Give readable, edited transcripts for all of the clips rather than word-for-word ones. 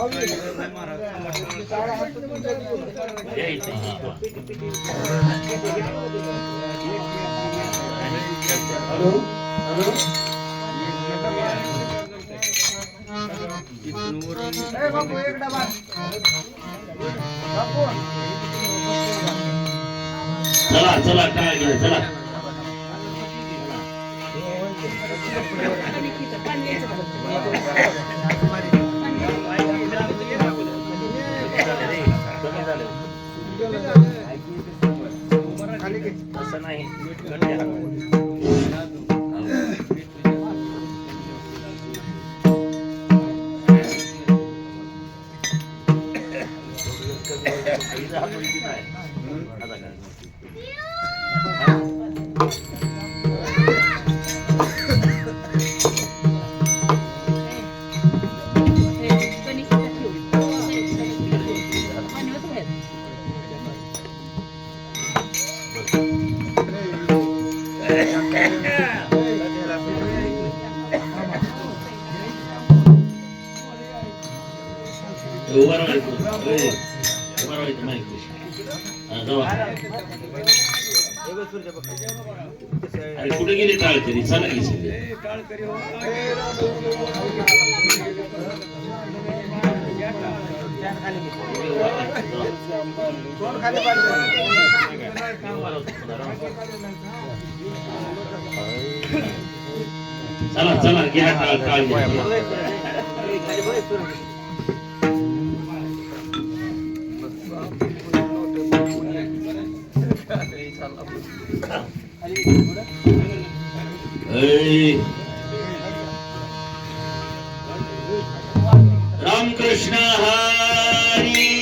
चला चला काय घ्या चला असं नाही कुठे गेले टाळकरी चला की सगळे चला चला घ्या टाळ रामकृष्ण हरी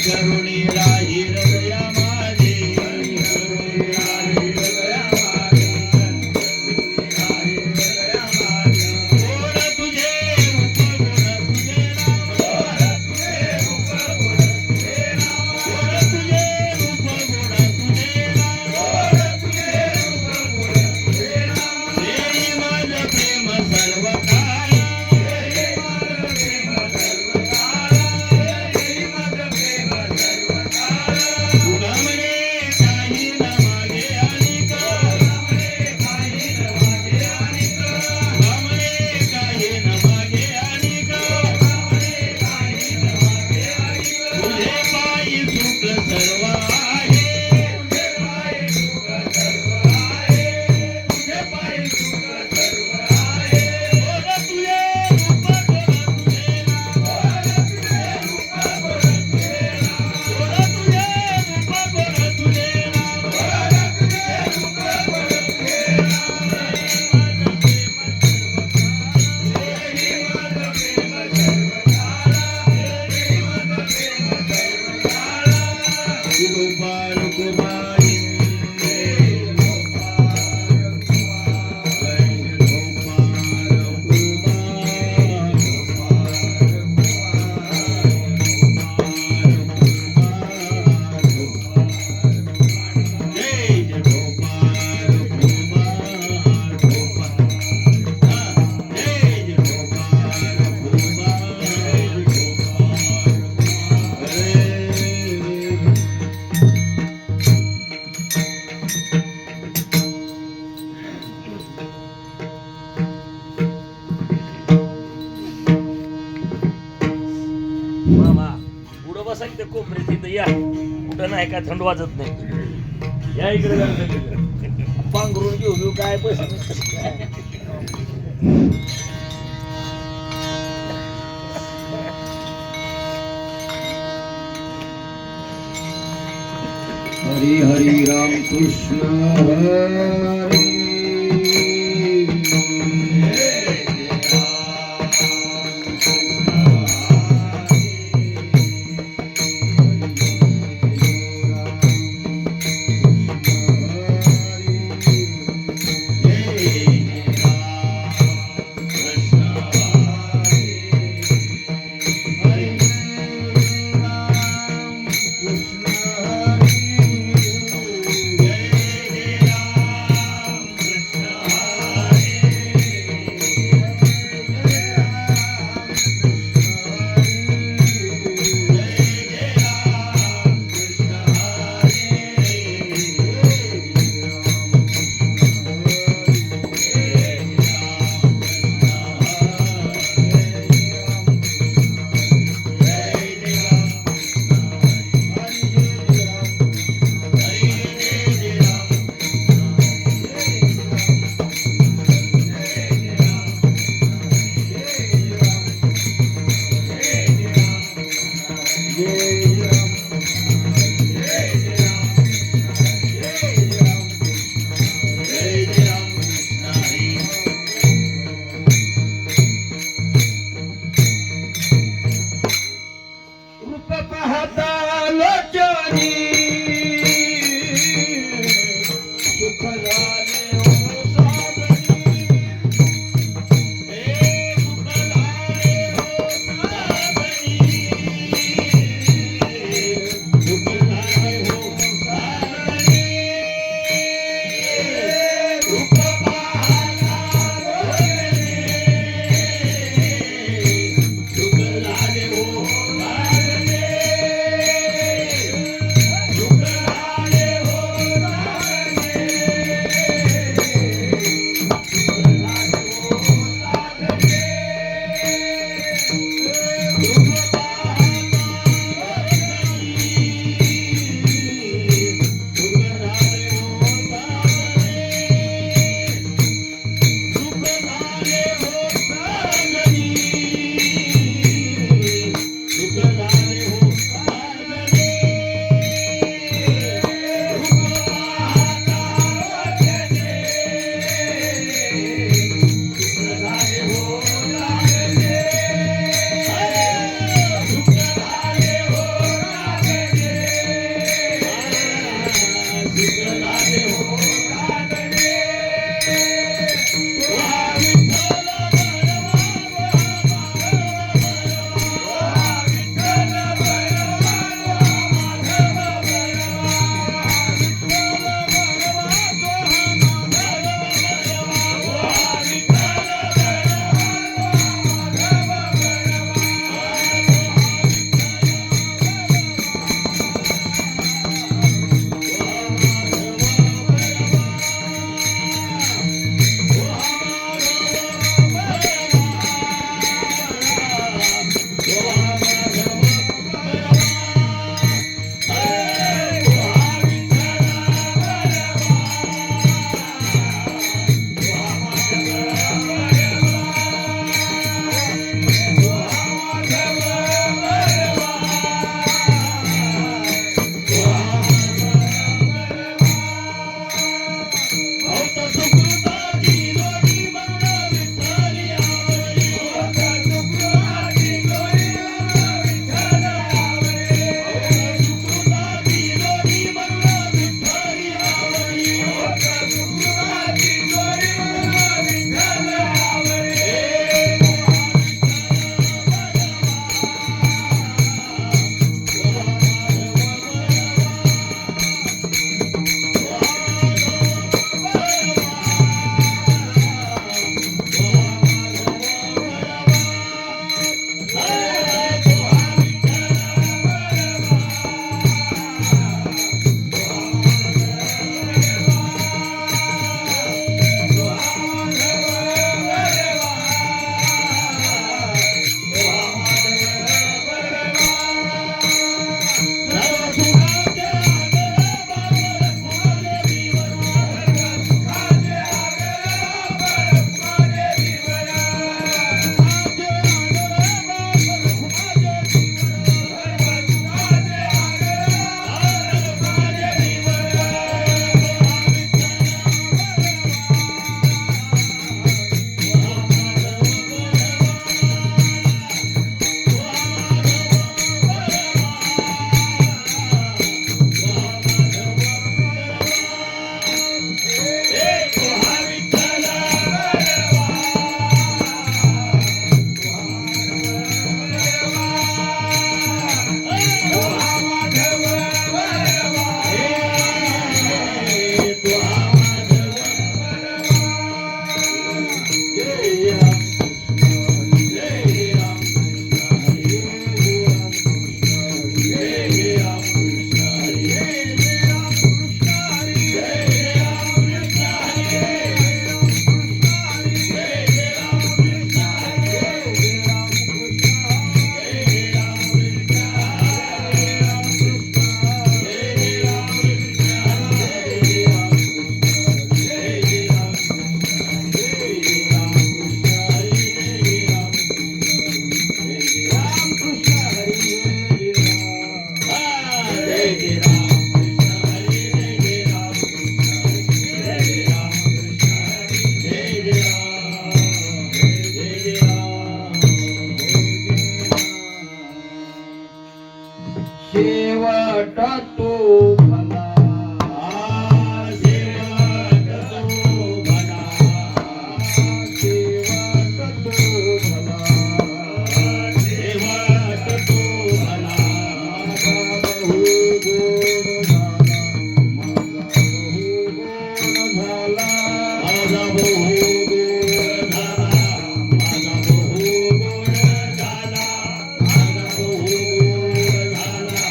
करुणी राही हृदया माझे करुणी राही हृदया माझे गोड तुझे रूप गोड तुझे नाम गोड तुझे रूप गोड तुझे नाम गोड तुझे रूप गोड तुझे नाम गोड तुझे रूप गोड तुझे नाम देई माझं प्रेम सर्व काळा देई माझं प्रेम सर्व काळा देई माझं प्रेम सर्व काळा तुला म्हणे काही न मागे आणि तुला म्हणे काही न मागे आणि तुला म्हणे काही न मागे आणि तुला म्हणे काही न मागे आणि तुझे पायी सुख सर्व आहे तुझे पायी सुख सर्व आहे तुझे पायी सुख सर्व आहे गोड तुझे रूप गोड तुझे नाम गोड तुझे रूप गोड तुझे नाम गोड तुझे रूप गोड तुझे नाम गोड तुझे रूप गोड तुझे नाम देई माझं प्रेम सर्व काळा देई माझं प्रेम सर्व काळा गोपाळ कुमारी मामा पुढं बसा की ते कोपरे तिथं या कुठं नाही काय थंड वाजत नाही या इकडे पांघरून घेऊ घेऊ काय पैसे हरी हरी राम कृष्ण हरी जय राम कृष्ण हरी जय जय राम कृष्ण हरी जय जय राम कृष्ण हरी जय जय राम जय जय राम शेवट तो भला शेवट तो भला शेवट तो भला शेवट तो भला बहु गोड झाला माझा बहु गोड झाला माझा बहु गोड झाला माझा बहु गोड झाला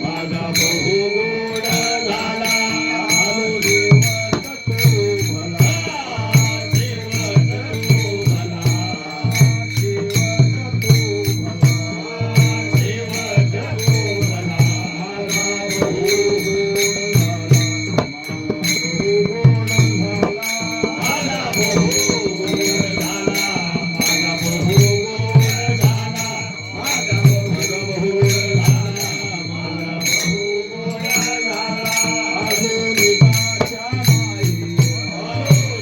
माझा बहु गोड झाला आलो देवत तो भला देवत तो भला देवत तो भला देवत तो भला माझा बहु गोड झाला माझा बहु गोड झाला माझा बहु गोड झाला माझा बहु गोड झाला माझा बहु गोड झाला आलो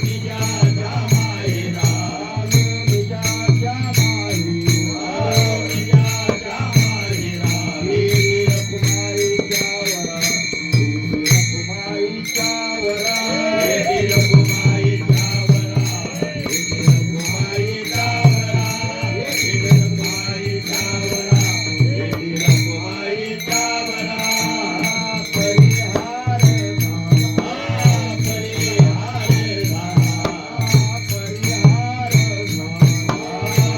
निजाच्या माहेरा आलो निजाच्या माहेरा आलो निजाच्या माहेरा गेली रखुमाईच्या वरा गेली रखुमाईच्या वरा गेली रखुमाईच्या वरा गेली रखुमाईच्या वरा गेली रखुमाईच्या वरा गेली रखुमाईच्या वरा परिहार झाला परिहार झाला परिहार झाला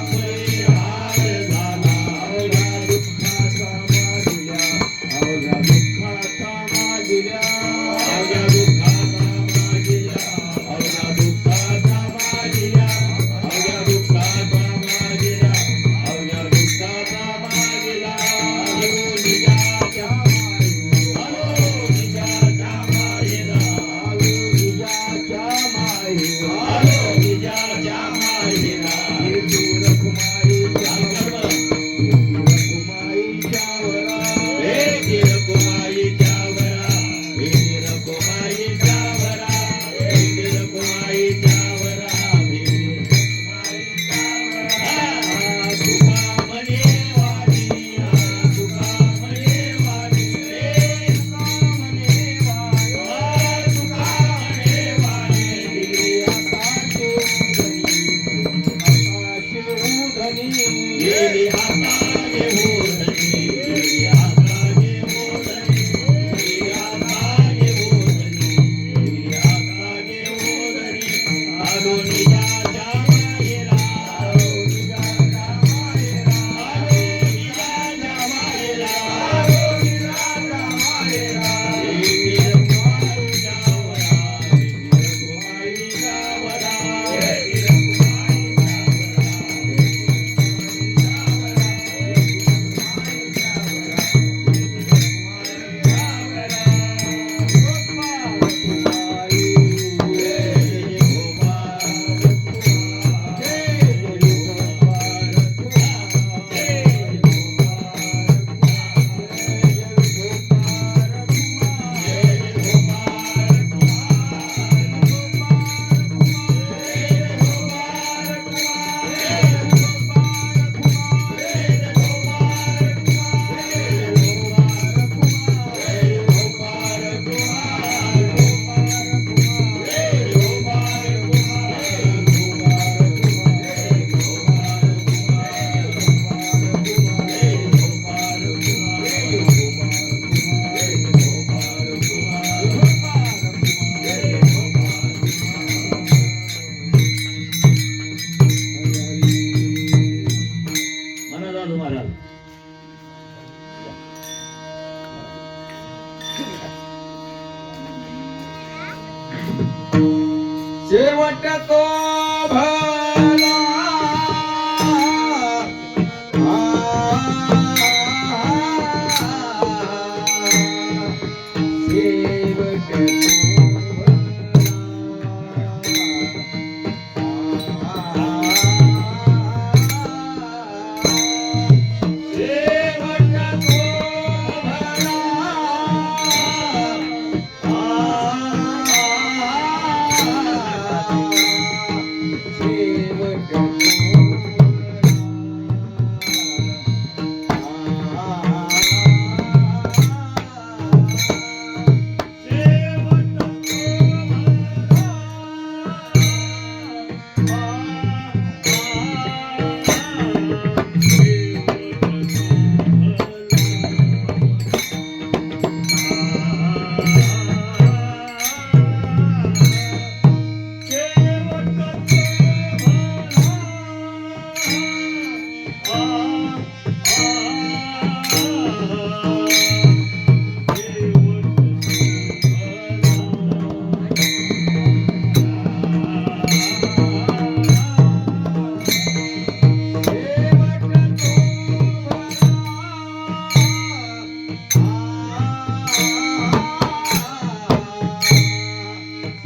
परिहार झाला अवघ्या दुःखाचा मागिल्या अवघ्या दुःखाचा मागिल्या अवघ्या दुःखाचा मागिल्या अवघ्या दुःखाचा मागिल्या अवघ्या दुःखाचा मागिल्या अवघ्या दुःखाचा मागिल्या आलो निजाच्या माहेरा आलो निजाच्या माहेरा आलो निजाच्या माहेरा आलो निजाच्या माहेरा येती रखुमाईच्या वरा येती रखुमाईच्या वरा येती रखुमाईच्या वरा येती रखुमाईच्या वरा येती रखुमाईच्या वरा तुका म्हणे वाणी तुका म्हणे वाणी तुका म्हणे वाणी तुका म्हणे वाणी गेली आकाशे उधनी गेली आकाशे उधनी गेली आकाशे उधनी गेली आकाशे उधनी गेली आकाशे उधनी आलो निजाच्या माहेरा आलो निजाच्या माहेरा आलो निजाच्या माहेरा आलो निजाच्या माहेरा येती रखुमाईच्या वरा येती रखुमाईच्या वरा येती रखुमाईच्या शेवट तो भला शेवट तो भला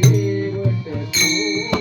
शेवट शोभना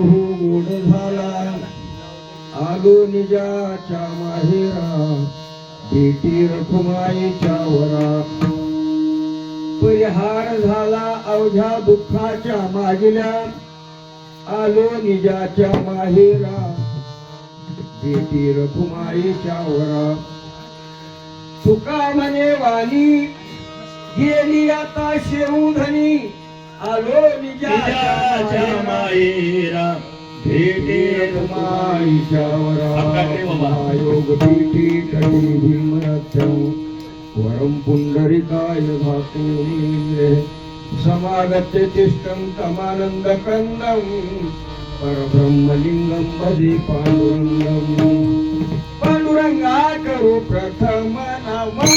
बहु गोड झाला आलो निजाच्या माहेरा भेटी रखुमाईच्या वरा परिहार झाला अवघ्या दुःखाच्या मागिल्या आलो निजाच्या माहेरा भेटी रखुमाईच्या वरा तुका म्हणे वाणी गेली आता शेऊधनी आलो निजाच्या निजाच्या माहेरा भेटे रखुमाईच्या आपल्याकडे बाबा. वरा योग पीठी कटी भीमरथ्यं वरं पुंडरीकाय धातु समागत्य तिष्ठं तमानन्दकन्दं परब्रह्मलिङ्गं भजे पाण्डुरङ्गं पाण्डुरङ्गा करो प्रथम नमः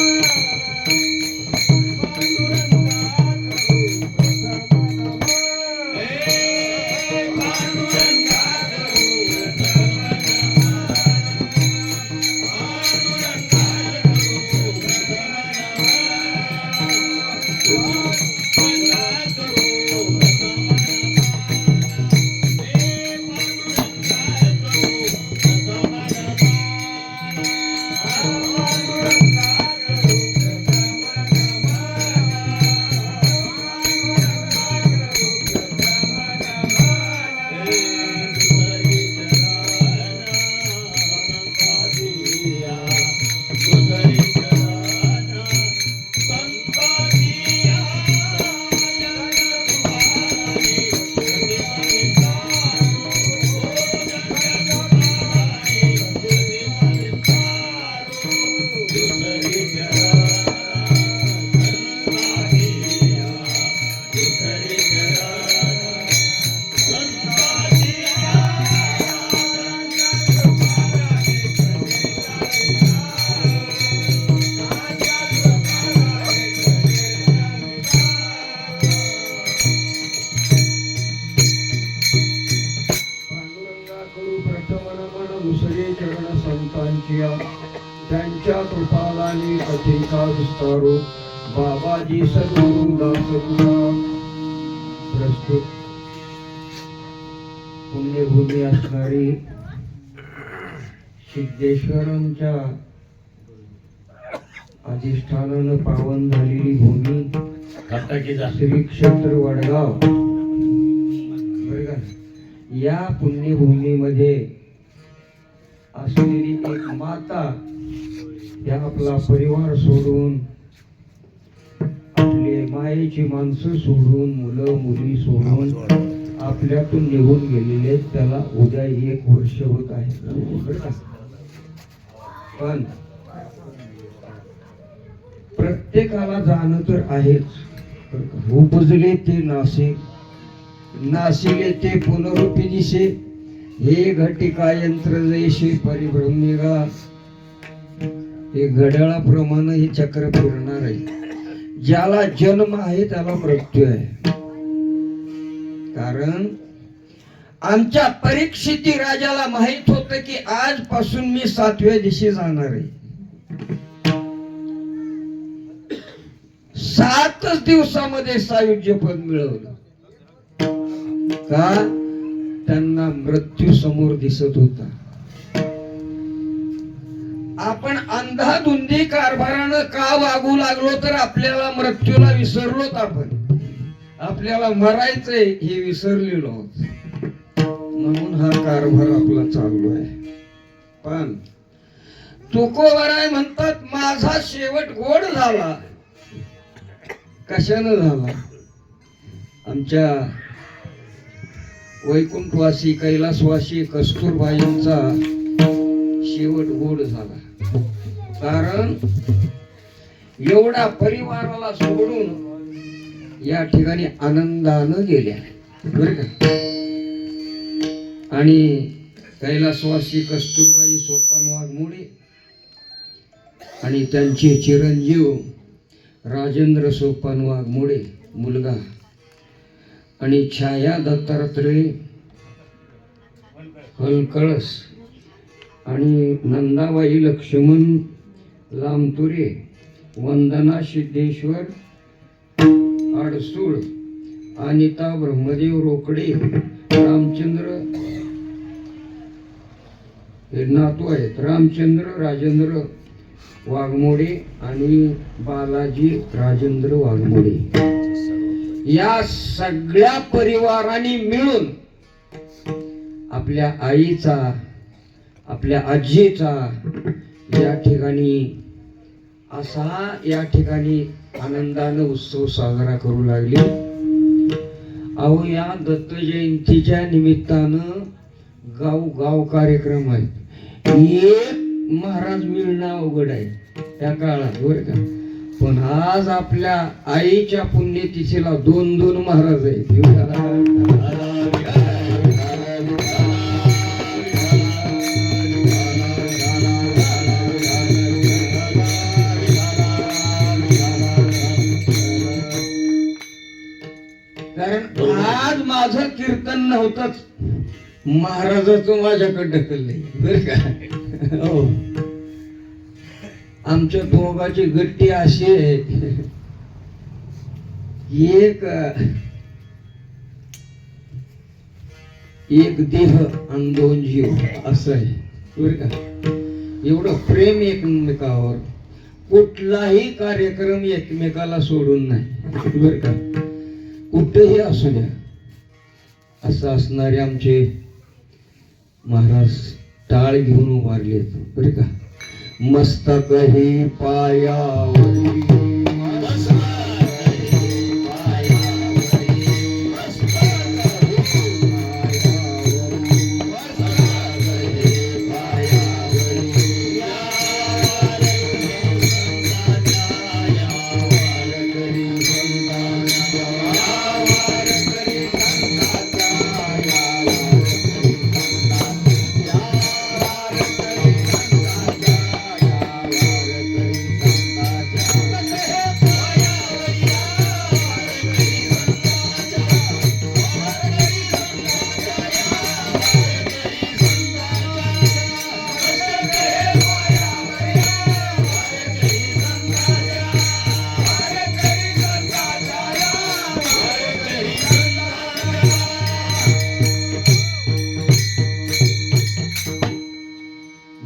दुसरे चरण संतांची त्यांच्या कृपालाने कथेचा विस्तारो बाबाजी सद्गुरु दासगुरा प्रस्तुत पुण्यभूमी असणारी सिद्धेश्वरांच्या अधिष्ठानानं पावन झालेली भूमी घाटाकीचा श्री क्षेत्र वडगाव बरं का? या पुण्यभूमीमध्ये असलेली एक माता या आपला परिवार सोडून आपले मायेची माणसं सोडून मुलं मुली सोडून आपल्यातून निघून गेलेले त्याला उद्या 1 वर्ष होत आहे बरं का? पण प्रत्येकाला जाणं तर आहेच बरं का? उपजले ते नासे नाशिले ते पुनरुपी दिसे हे घटिका यंत्र जैसे परिभ्रमिका हे घड्याळाप्रमाणे हे चक्र फिरणार आहे ज्याला जन्म आहे त्याला मृत्यू आहे कारण आमच्या परीक्षिती राजाला माहित होत की आजपासून मी 7व्या दिशे जाणार आहे 7च दिवसामध्ये सायुज्य पद मिळवलं का त्यांना मृत्यू समोर दिसत होता आपण अंधाधुंदी कारभारानं का वागू लागलो तर आपल्याला मृत्यूला विसरलोत आपण आपल्याला मरायचंय हे विसरलेलो आहोत म्हणून हा कारभार आपला चालू आहे पण तुकोबाराय म्हणतात माझा शेवट गोड झाला कशानं झाला आमच्या वैकुंठवासी कैलासवासी कस्तुरबाईंचा शेवट गोड झाला कारण एवढा परिवाराला सोडून या ठिकाणी आनंदानं गेल्या बरं का आणि कैलासवासी कस्तुरबाई सोपान वाघमोडे आणि त्यांचे चिरंजीव राजेंद्र सोपान वाघमोडे मुलगा आणि छाया दत्तात्रय हलकळस आणि नंदाबाई लक्ष्मण लामतुरे वंदना सिद्धेश्वर आडसूळ अनिता ब्रह्मदेव रोकडे रामचंद्र हे नातू आहेत, रामचंद्र राजेंद्र वाघमोडे आणि बालाजी राजेंद्र वाघमोडे. या सगळ्या परिवारांनी मिळून आपल्या आईचा, आपल्या आजीचा या ठिकाणी आनंदानं उत्सव साजरा करू लागले. अहो या दत्त जयंतीच्या निमित्तानं गाव कार्यक्रम आहेत. एक महाराज मिळणं अवघड आहे त्या काळात बरं का. पण आज आपल्या आईच्या पुण्यतिथीला 2 महाराज आहेत. कारण आज माझं कीर्तन नव्हतंच, महाराजाचं माझ्याकडे ढकललंय बरं का. हो, आमच्या दोघांची गट्टी अशी आहे, एक देह आणि 2 जीव असं आहे बरं का. एवढं प्रेम एकमेकावर, कुठलाही कार्यक्रम एकमेकाला सोडून नाही बरं का. कुठेही असू द्या असं असणारे आमचे महाराज टाळ घेऊन उभारले बरं का. मस्तक हे पायावरी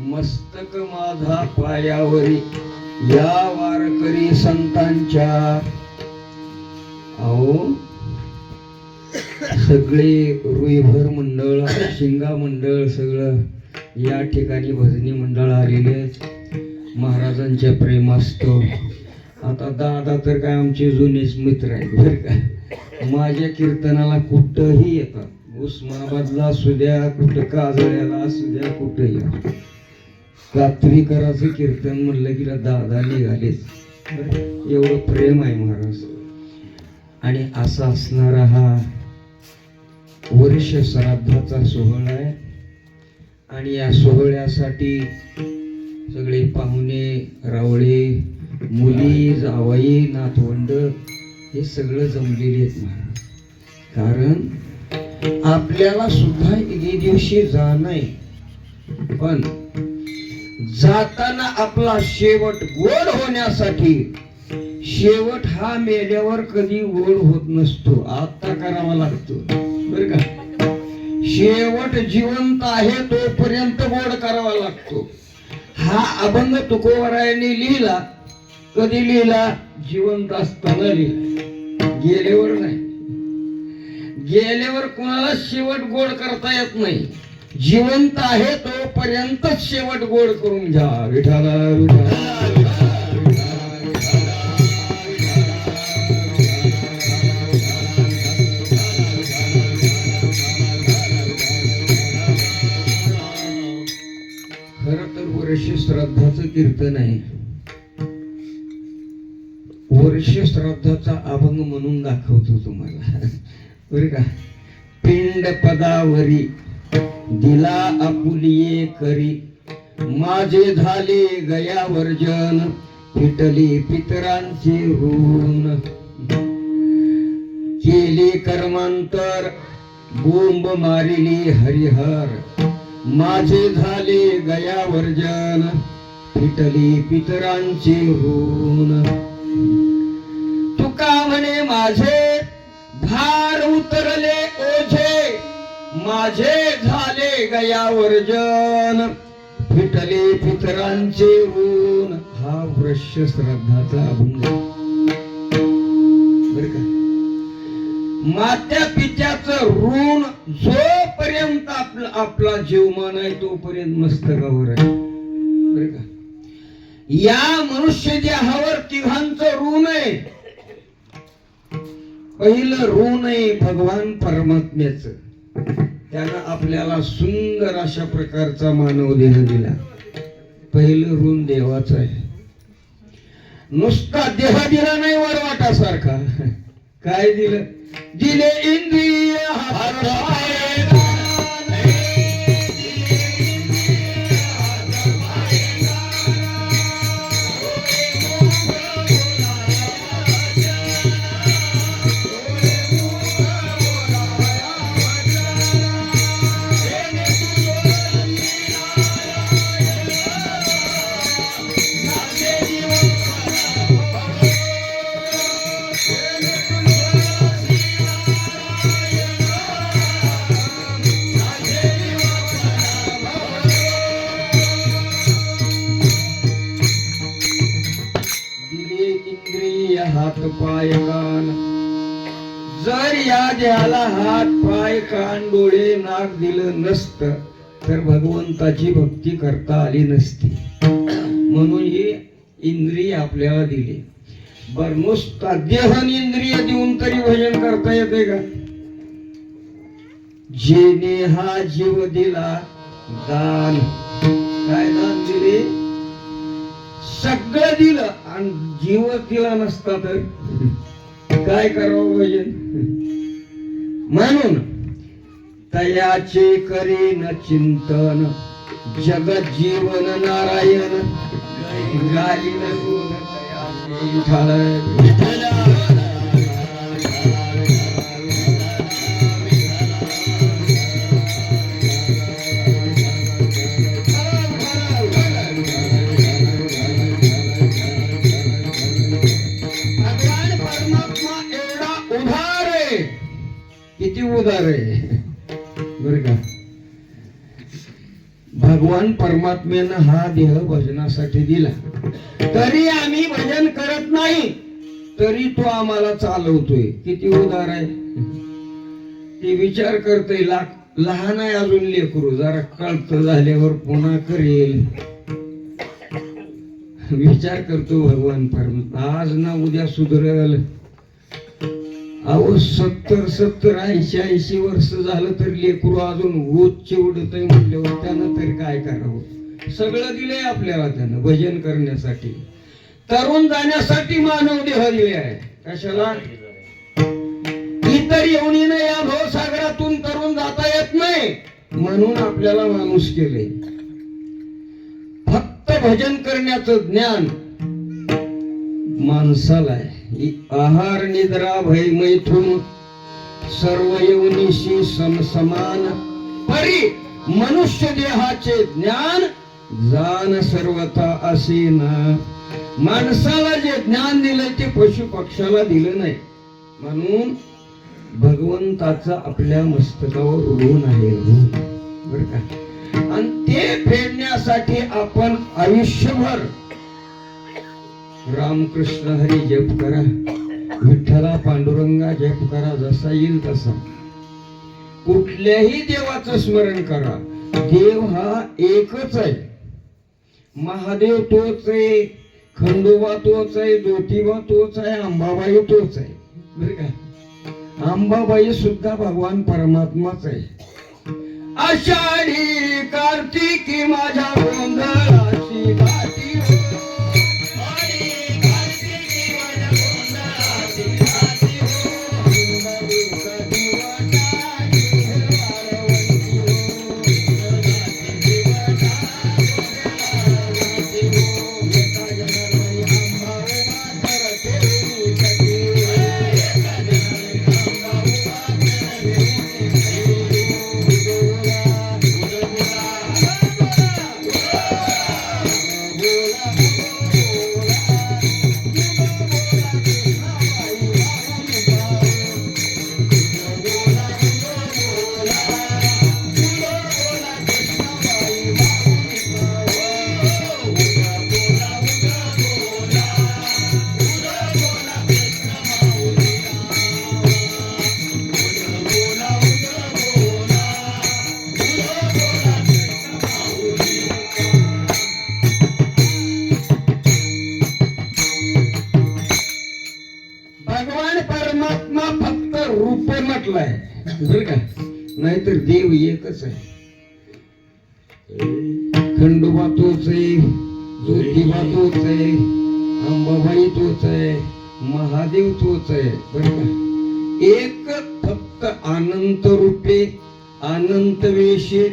मस्तक माझा पायावरी या वारकरी संतांच्या. अहो सगळे रुईभर मंडळ, शिंगा मंडळ सगळं या ठिकाणी भजनी मंडळ आलेले महाराजांच्या प्रेमास्तव. आता दादा तर काय आमचे जुनेच मित्र आहेत बरं का. माझ्या कीर्तनाला कुठंही येतात, उस्मानाबादला असू द्या, कुठं काजळ्याला असू द्या, कुठंही. कात्रीकराचं कीर्तन म्हणलं की दादा निघालेच. एवढं प्रेम आहे महाराज. आणि असा असणारा हा वर्ष श्राद्धाचा सोहळा आहे. आणि या सोहळ्यासाठी सगळे पाहुणे रावळे, मुली, जावई, नातवंड हे सगळं जमलेले आहेत महाराज. कारण आपल्याला सुद्धा एके दिवशी जाणं आहे, पण जाताना आपला शेवट गोड होण्यासाठी, शेवट हा मेल्यावर कधी गोड होत नसतो, आता करावा लागतो बरं का. शेवट जिवंत आहे तोपर्यंत गोड करावा लागतो. हा अभंग तुकोबरायांनी लिहिला, कधी लिहिला? जिवंत असताना लिहिला, गेल्यावर नाही. गेल्यावर कोणाला शेवट गोड करता येत नाही. जिवंत आहे तोपर्यंतच शेवट गोड करून घ्या. विठाला खर तर वर्ष श्राद्धाचं कीर्तन आहे. वर्ष श्राद्धाचा अभंग म्हणून दाखवतो तुम्हाला बरं का. पिंड पदावरी दिला आपुलिये करी, माझे झाले गया वर्जन, फिटली पितरांचे ऋण. केले कर्मांतर बोंब मारिली हरिहर, माझे झाले गया वर्जन, फिटली पितरांचे ऋण. तुका म्हणे माझे भार उतरले ओझे, माझे झाले गयावर्जन फिटले पितरांचे ऋण हा वृक्ष श्रद्धाचा अभंग बर का. मात्या पित्याचं ऋण जोपर्यंत आपला जीवमान आहे तोपर्यंत मस्तकावर आहे बर का. या मनुष्य देहावर तिघांचं ऋण आहे. पहिलं ऋण आहे भगवान परमात्म्याचं. त्यानं आपल्याला सुंदर अशा प्रकारचा मानव देह दिला. पहिलं ऋण देवाचं आहे. नुसता देह दिला नाही वरवाटासारखा. काय दिलं? दिले इंद्रिय हात पाय कान. हात पाय कान. जर या देहाला हात पाय कान डोळे नाक दिलं नसतं तर भगवंताची भक्ती करता आली नसती. म्हणून ही इंद्रिय आपल्याला दिली. बर नुसता देह इंद्रिय देऊन तरी भजन करता येते का? जेने हा जीव दिला दान. काय दान दिले? सगळं दिलं आणि जीव दिला नसता तर काय करावं भजन. म्हणून तयाचे करीन चिंतन जगत जीवन नारायण गायीन गुण तयाचे विठ्ठल. किती उदार आहे बर का. भगवान परमात्म्यानं हा देह भजनासाठी दिला तरी आम्ही भजन करत नाही तरी तो आम्हाला चालवतोय. किती उदार आहे. ते विचार करतोय लहान आहे अजून लेकरू जरा कळत झाल्यावर पुन्हा करेल. विचार करतो भगवान परमात्मा आज ना उद्या सुधरेल. अहो 70 80 वर्ष झालं तर लेकरू अजून उच्च उडत म्हटल्यावर त्यानं तरी काय करावं. सगळं दिलंय आपल्याला त्यानं भजन करण्यासाठी. तरुण जाण्यासाठी मानव देह दिले आहे. कशाला? इतर येऊन या भवसागरातून तरुण जाता येत नाही म्हणून आपल्याला माणूस केले. फक्त भजन करण्याचं ज्ञान माणसाला आहे. आहार निद्रा भय मैथुन सर्व येऊनिशी समसमान परी मनुष्य देहाचे ज्ञान जाण सर्वता असे ना. माणसाला जे ज्ञान दिलंय ते पशु पक्षाला दिलं नाही. म्हणून भगवंताचा आपल्या मस्तकावर ऋण आहे बर का. आणि ते फेडण्यासाठी आपण आयुष्यभर रामकृष्ण हरी जप करा, विठ्ठला पांडुरंगा जप करा. जसा येईल तसा कुठल्याही देवाचं स्मरण करा. देव हा एकच आहे. महादेव तोच आहे, खंडोबा तोच आहे, ज्योतिबा तोच आहे, अंबाबाई तोच आहे बर का. अंबाबाई सुद्धा भगवान परमात्माच आहे. आषाढी कार्तिकी माझ्या गोंधळाची घाटी एकच आहे. खंडोबा तोच आहे, ज्योतिबा तोच आहे, अंबाबाई तोच आहे, महादेव तोच आहे. बरं का, एक फक्त अनंत रूपे अनंत वेशे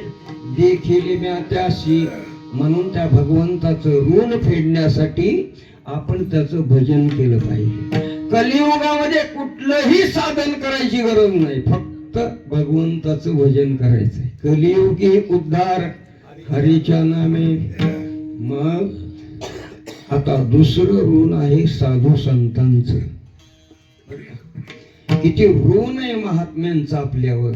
देखील म्या त्याशी. म्हणून त्या भगवंताचं ऋण फेडण्यासाठी आपण त्याचं भजन केलं पाहिजे. कलियुगामध्ये कुठलंही साधन करायची गरज नाही, फक्त भगवंताचं भजन करायचंय. कलियुगी उद्धार हरीच्या नामे. मग आता दुसरं ऋण आहे साधू संतांचं. किती ऋण आहे महात्म्यांचं आपल्यावर.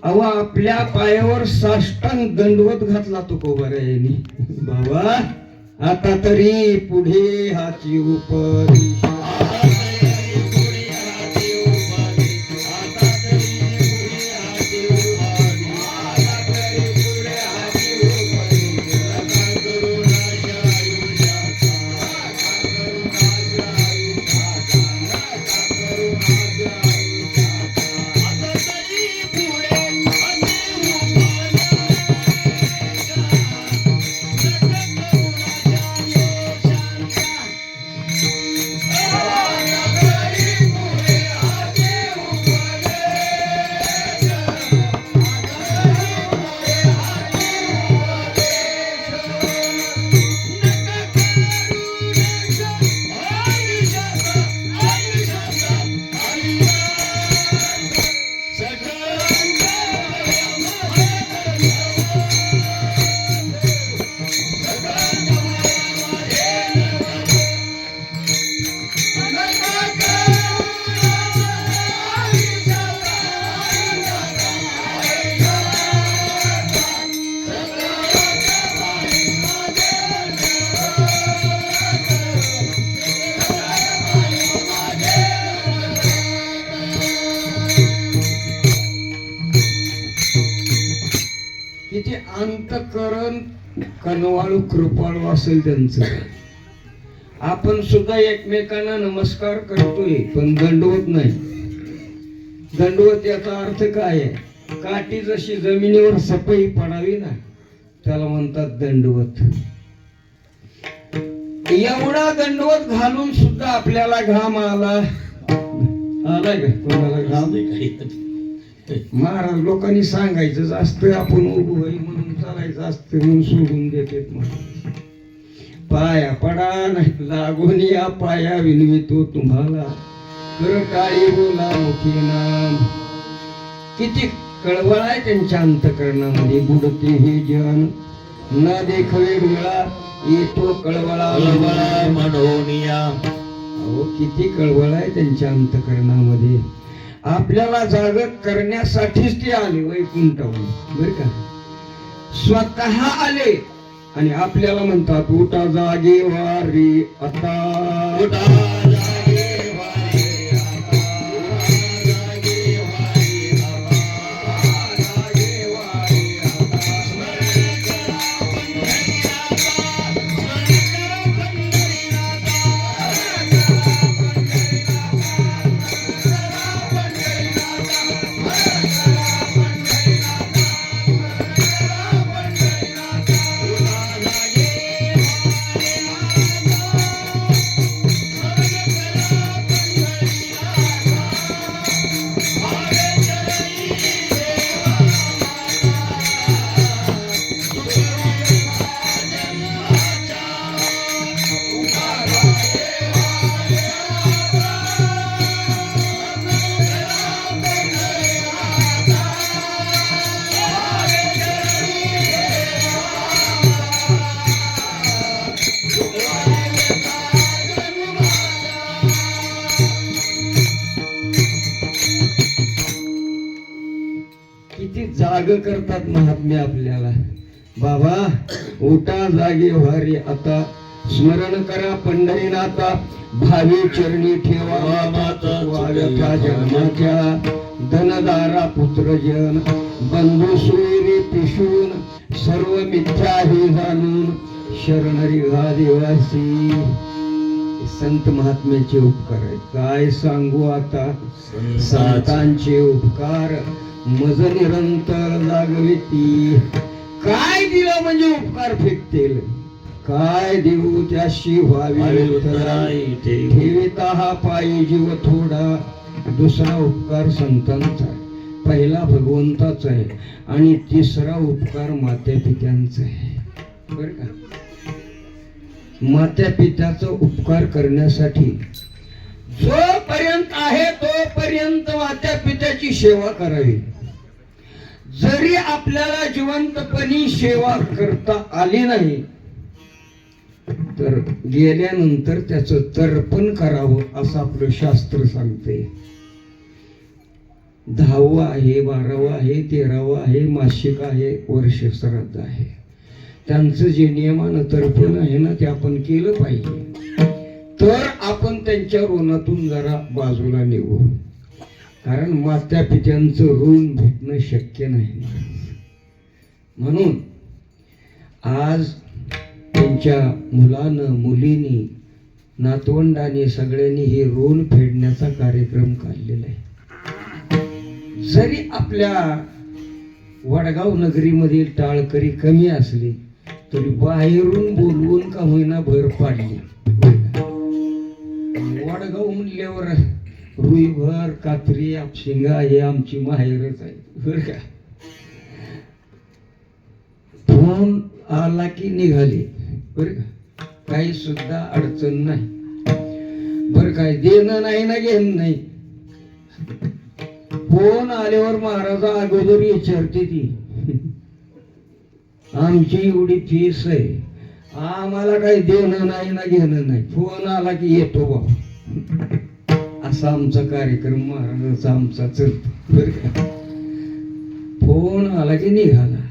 अहो, आपल्या पायावर साष्टांग दंडवत घातला तुकोबारायांनी. बाबा आता तरी पुढे हाची उपरी. किती अंतकरण कनवाळू कृपाळू असेल त्यांचं. आपण सुद्धा एकमेकांना नमस्कार करतोय पण दंडवत नाही. दंडवत याचा अर्थ काय आहे? काठी जशी जमिनीवर सपई पडावी ना, त्याला म्हणतात दंडवत. एवढा दंडवत घालून सुद्धा आपल्याला घाम आलाय का? कोणाला घाम? महाराज लोकांनी सांगायचं जास्त, आपण उभं होई म्हणून चालायचं असतं म्हणून सोडून देतात. म्हणून पाया पडा नाही लागून या पाया विनवितो तुम्हाला, कर टाळी बोला मुखी नाम. किती कळवळ आहे त्यांच्या अंतकरणामध्ये. बुडते हे जन न देखवे डोळा, येतो कळवळा मनोनिया. अहो किती कळवळ आहे त्यांच्या अंतकरणामध्ये. आपल्याला जागृत करण्यासाठीच ते आले वैकुंठावरून. बर का, स्वतः आले आणि आपल्याला म्हणतात उठा जागे वारी आता. उठा जागे वारी आता, जागे वारी आता, जागे वारी आता. स्मरण करा पंढरीनाथा, स्मरण करा पंढरीनाथा. किती जाग करतात महात्मे आपल्याला. बाबा उठा जागे व्हारी आता, स्मरण करा पंढरीनाथा. भावी चरणी ठेवा माता जन्माच्या. धनदारा पुत्रजन बंधू सोयरी पिशून, सर्व मिथ्या हे जाणून शरणरी हा देवासी. संत महात्म्याचे उपकार आहेत, काय सांगू आता संतांचे उपकार. मज निरंतर जागविती. काय दिलं म्हणजे उपकार फेकतील, काय देऊ त्याशी व्हावी उतराई. ठेविता हा पायी जीव थोडा, दुसरा उपकार संतांचा आहे, पहिला भगवंताचा आहे आणि तिसरा उपकार मात्या पित्यांचा आहे. बर का, मात्या पित्याचा उपकार करण्यासाठी जोपर्यंत आहे तोपर्यंत मात्या पित्याची सेवा करावी. जरी आपल्याला जिवंतपणी सेवा करता आली नाही तर गेल्यानंतर त्याचं तर्पण करावं असं आपलं शास्त्र सांगते. 10वं आहे, 12वं आहे, 13वं आहे, मासिक आहे, वर्ष श्राद्ध आहे, त्यांचं जे नियमानं तर्पण आहे ना ते आपण केलं पाहिजे. तर आपण त्यांच्या ऋणातून जरा बाजूला निघू, कारण मात्या पित्यांचं ऋण भेटणं शक्य नाही. म्हणून आज त्यांच्या मुलानं, मुलीनी, नातवंडाने सगळ्यांनी हे ऋण फेडण्याचा कार्यक्रम काढलेला आहे. जरी आपल्या वडगाव नगरीमधील टाळकरी कमी असली तरी बाहेरून बोलवून का होईना भर पाडली. वडगाव म्हणल्यावर रुईभर, कात्री, आपशिंगा हे आमची माहेरच आहे. बर का, फोन आला की निघाले. बर का, काही सुद्धा अडचण नाही. बर काय, देणं नाही ना घेणं नाही. फोन आल्यावर महाराजा अगोदर विचारते ती, आमची एवढी फीस आहे, आम्हाला काही देणं नाही ना घेणं नाही, फोन आला की येतो बा. असा आमचा कार्यक्रम महाराजाचा आमचा चलतो. बर का, फोन आला की निघाला.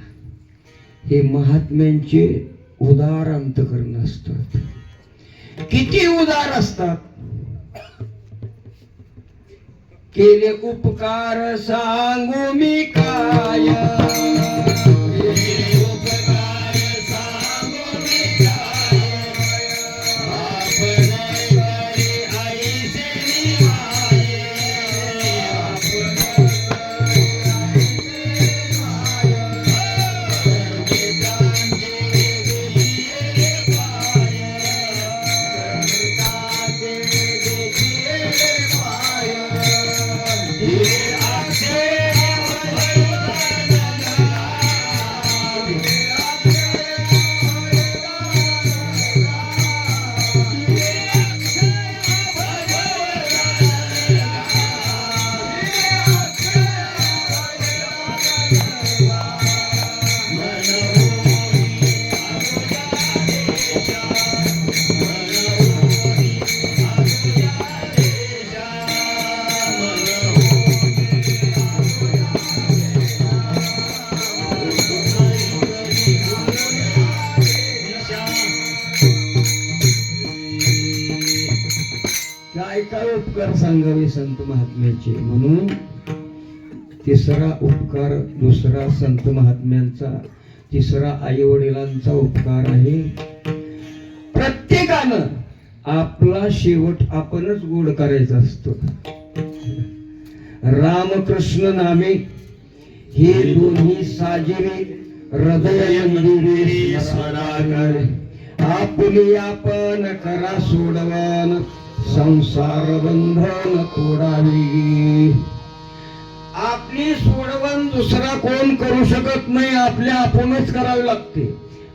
हे महात्म्यांचे उदार अंतकरण असतात. किती उदार असतात. केले उपकार सांगू मी काय, केले उपकार सांगू मी काय, आपण घरी आईचे निवाय, आपण काय उपकार सांगावे संत महात्म्याचे. म्हणून तिसरा उपकार, दुसरा संत महात्म्यांचा, तिसरा आई वडिलांचा उपकार आहे. प्रत्येकानं आपला शेवट आपणच गोड करायचा असतो. रामकृष्ण नामे हे दोन्ही साजिरे हृदय मंदिरे स्मरावे, आपली आपण करा सोडवान संसार बंधन तोडावी. आपली सोडवण दुसरा कोण करू शकत नाही, आपल्या आपणच करावे लागते.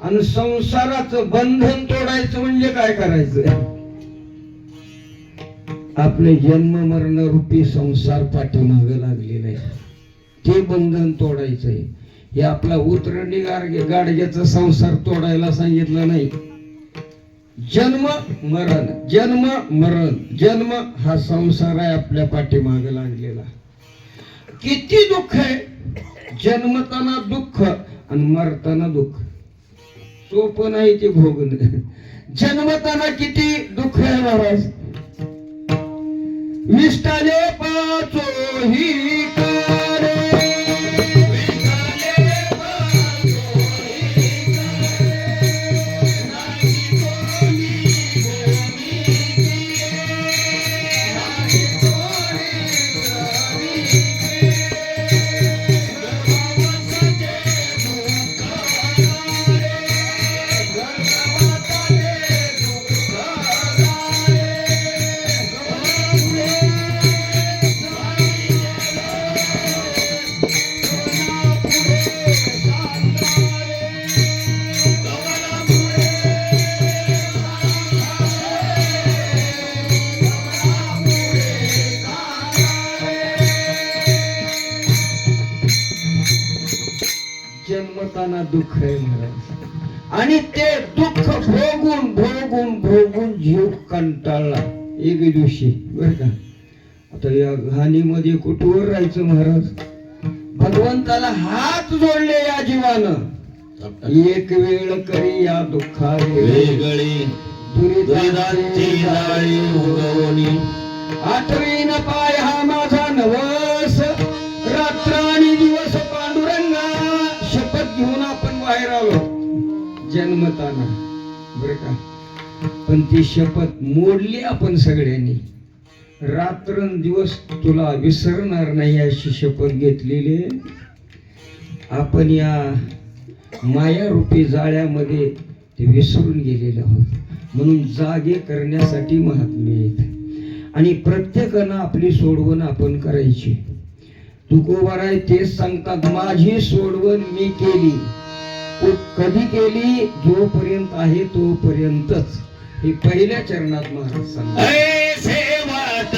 आणि संसाराचं बंधन तोडायचं म्हणजे काय करायचं, आपले जन्म मरण रूपी संसार पाठीमागे लागलेला आहे, ते बंधन तोडायचंय. हे आपला उतरणी गाडग्याचा संसार तोडायला सांगितलं नाही. जन्म मरण, जन्म मरण, जन्म हा संसार आहे आपल्या पाठीमागे लागलेला. किती दुःख आहे, जन्मताना दुःख आणि मरताना दुःख. सोपं नाही ते भोगणं. जन्मताना किती दुःख आहे महाराज. विष्टाले पाचो ही कारे, जन्मताना दुःख आहे महाराज. आणि ते दुःख भोगून भोगून भोगून जीव कंटाळला एक दिवशी बर का. आता या घाणीमध्ये कुठवर राहायचं महाराज. भगवंताला हात जोडले या जीवानं. एक वेळ करी या दुःखा वेगळी दुरितांची जाळी उगवणी. आठवीन पाय हा माझा नवस. रात्र आणि दिवस पांडुरंगा. शपथ घेऊन आपण बाहेर आलो जन्मताना बर का. पण ती शपथ मोडली आपण सगळ्यांनी. रात्रंदिवस तुला विसरणार नाही अशी शपथ घेतलेली. आपण या मायारूपी जाळ्यामध्ये ते विसरून गेलेले आहोत. म्हणून जागे करण्यासाठी महात्मे आहेत. आणि प्रत्येकानं आपली सोडवण आपण करायची. तुकोबाराय तेच सांगतात, माझी सोडवण मी केली. कधी केली? जोपर्यंत आहे तोपर्यंतच. हे पहिल्या चरणात महाराज सांगतात. ऐसे वाट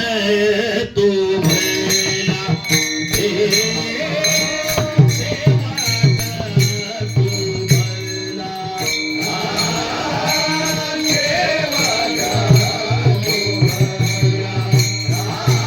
तू भैला, ऐसे वाट तू भैला, ऐसे वाट तू भैला, ऐसे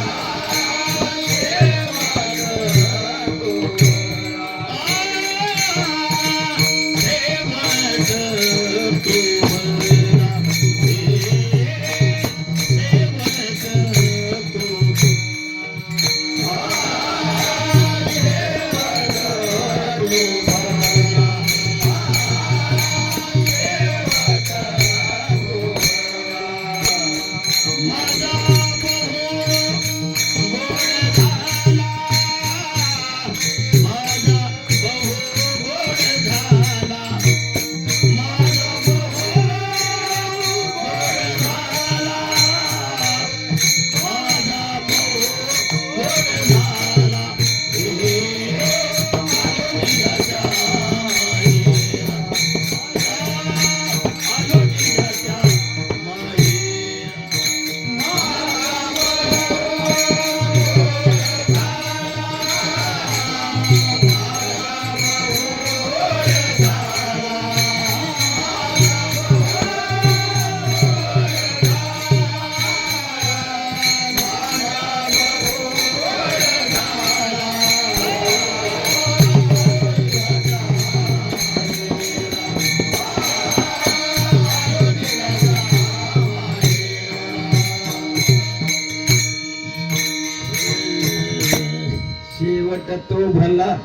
वाट तू तो भला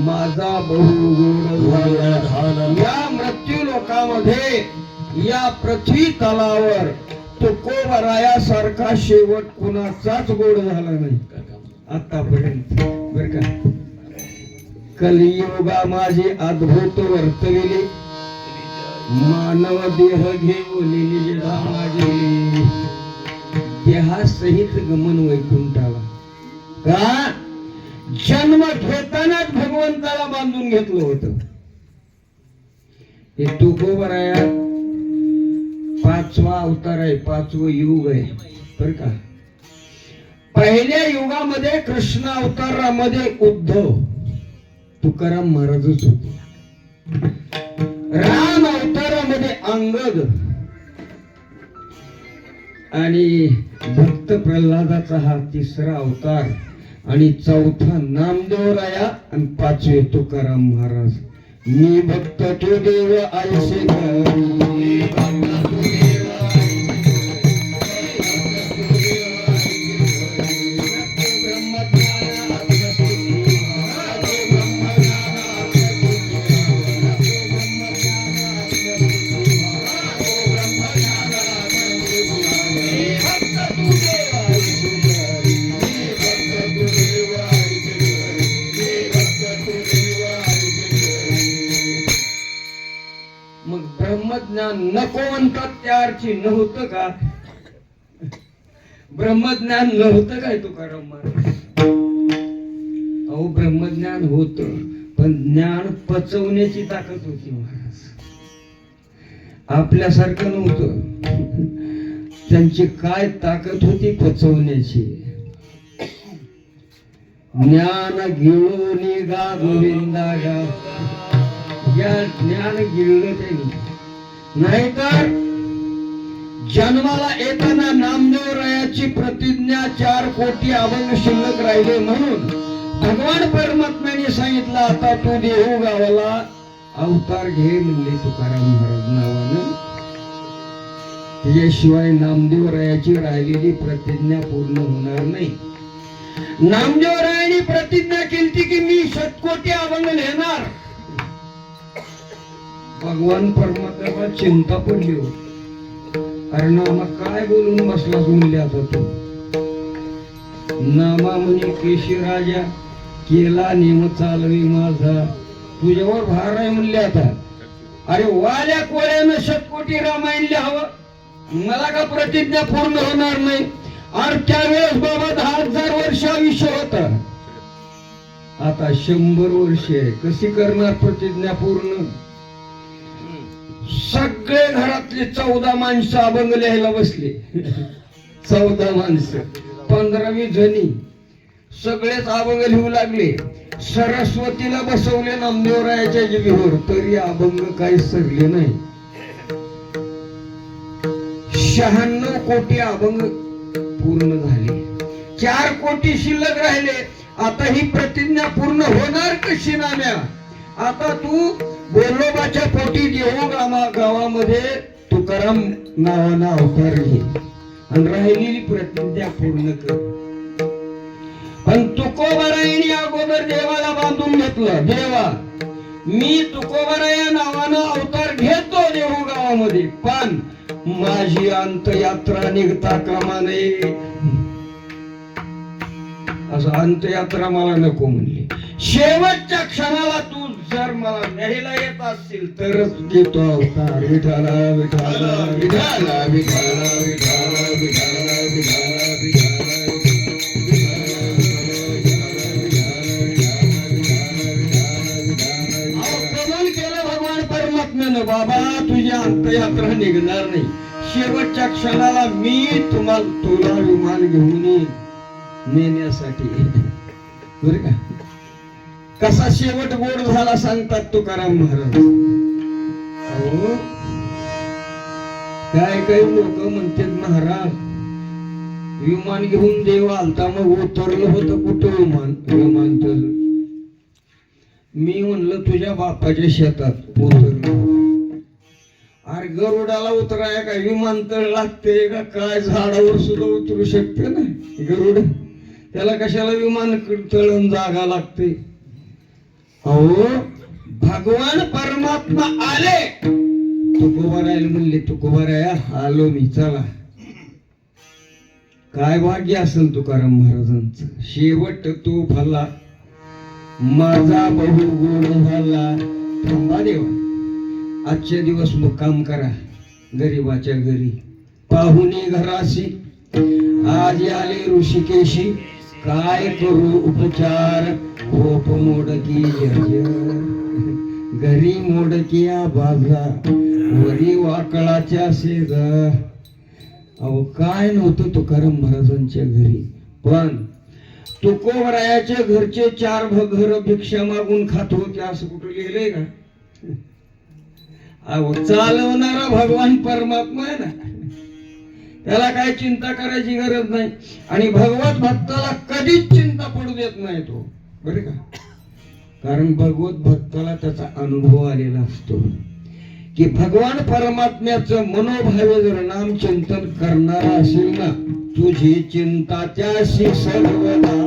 माझा बहु गोड झाला. या मृत्यू लोकामध्ये या पृथ्वी तलावर तुकोबरायासारखा शेवट कुणाचाच गोड झाला नाही आतापर्यंत बर का. कलियुगा माझे अद्भुत वर्तविले. मानव देह घेऊन निज धामा गेले. देहासहित गमन वैकुंठाला. का? जन्म घेतानाच भगवंताला बांधून घेतलं होतं. हे तुकोबराया 5वा अवतार आहे, 5वं युग आहे बर का. पहिल्या युगामध्ये कृष्ण अवतारामध्ये उद्धव तुकाराम महाराजच होते. राम अवतारामध्ये अंगद आणि भक्त प्रल्हादाचा हा 3रा अवतार. आणि 4था नामदेवराया आणि 5वे तुकाराम महाराज. मी भक्त तू देव आयसे घरी. मग ब्रह्मज्ञान नको म्हणतात त्या अर्थी नव्हतं का? ब्रह्मज्ञान नव्हतं काय तुकाराम महाराज? अहो ब्रह्मज्ञान होत, पण ज्ञान पचवण्याची ताकद होती महाराज. आपल्यासारखं नव्हतं. त्यांची काय ताकद होती पचवण्याची. ज्ञान घेऊन गा गोविंदा गा. या ज्ञान गिळलं त्यांनी. नाहीतर जन्माला येताना नामदेवरायाची प्रतिज्ञा 4 कोटी अभंग शिल्लक राहिले म्हणून भगवान परमात्म्याने सांगितलं आता तू देहू गावाला अवतार घे म्हणले तुकाराम महाराज नावानं. त्याशिवाय नामदेवरायाची राहिलेली प्रतिज्ञा पूर्ण होणार नाही. नामदेवरायांनी प्रतिज्ञा केली की मी 7 अभंग लिहिणार. भगवान परमात्म्याला चिंता पडली हो. अरे नामा काय बोलून बसला म्हणले आता तू. नामा म्हणे केशी राजा केला नेम चालवी माझा तुझ्यावर भार आहे म्हणले आता. अरे वाल्या कोळ्यानं 7 रामायण लिहावं मला का प्रतिज्ञा पूर्ण होणार नाही. अरे त्यावेळेस बाबा 10,000 वर्ष आयुष्य होत. आता 100 वर्ष आहे. कशी करणार प्रतिज्ञा पूर्ण. सगळे घरातले 14 माणसं अभंग लिहायला बसले. 14 माणसं 15-20 जणी सगळेच अभंग लिहू लागले. सरस्वतीला बसवले नामदेवरायाच्या जिभेवर तरी अभंग काही सरले नाही. 96 कोटी अभंग पूर्ण झाले. 4 कोटी शिल्लक राहिले. आता ही प्रतिज्ञा पूर्ण होणार कशी नाम्या. आता तू बोलोबाच्या पोटी देहू गावामध्ये तुकाराम नावानं अवतार घे आणि राहिलेली प्रतिज्ञा पूर्ण कर. पण तुकोबारायने अगोदर देवाला बांधून घेतलं. देवा मी तुकोबाराया नावानं अवतार घेतो देहू गावामध्ये पण माझी अंतयात्रा निघता कामा नये. असं अंतयात्रा मला नको म्हणली. शेवटच्या क्षणाला तू जर मला न्यायला येत असतील तरच घेतो अवतार. विठाला विठाला विठाला विठाला विठाला विठाला विठाला कबूल केलं भगवान परमात्म्यानं. बाबा तुझी अंतयात्रा निघणार नाही. शेवटच्या क्षणाला मी तुला विमान घेऊन येईन नेण्यासाठी. बरं का कसा शेवट गोड झाला सांगतात तुकाराम महाराज. अहो काही लोक म्हणतात महाराज विमान घेऊन देव आलता मग उतरलं होतं कुठं विमानतळ. मी म्हणलं तुझ्या बापाच्या शेतात उतरलं. अरे गरुडाला उतराय का विमानतळ लागते का काय. झाडावर सुद्धा उतरू शकते ना गरुड. त्याला कशाला विमानतळ जागा लागते. अहो भगवान परमात्मा आले. तुकोबारायला म्हणले तुकोबाराया आलो मी चला. काय भाग्य असेल तुकाराम महाराजांचं. शेवट तू भला माझा बहु गुण झाला. थांबा देवा आजच्या दिवस मुक्काम करा गरीबाच्या घरी. पाहुणे घराशी आज आले ऋषिकेशी काय करू उपचार. झोप मोडकी घरी मोडकिया बाजा वरी वाकळाच्या शेजा. अहो काय नव्हतं तुकाराम महाराजांच्या घरी पण तुकोबरायाच्या घरचे 4 घर भिक्षा मागून खात होते असं कुठं लिहिलंय का. अहो चालवणारा भगवान परमात्मा आहे ना. त्याला काय चिंता करायची गरज नाही. आणि भगवत भक्ताला कधीच चिंता पडू देत नाही तो. बरं का कारण भगवत भक्ताला त्याचा अनुभव आलेला असतो की भगवान परमात्म्याचं मनोभावे जर नाम चिंतन करणारा असेल ना तुझी चिंता त्याशी सर्वदा.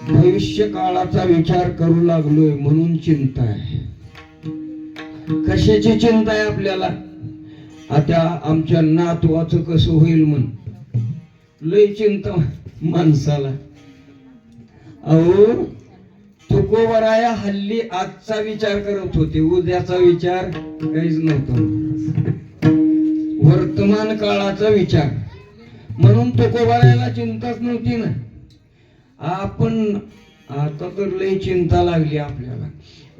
भविष्य काळाचा विचार करू लागलोय म्हणून चिंता आहे. कशाची चिंता आहे आपल्याला. आता आमच्या नातवाचं कसं होईल म्हणून लय चिंता माणसाला. अहो तुकोबराया हल्ली आजचा विचार करत होते, उद्याचा विचार काहीच नव्हता, वर्तमान काळाचा विचार. म्हणून तुकोबरायाला चिंताच नव्हती ना. आपण आता तर लई चिंता लागली आपल्याला,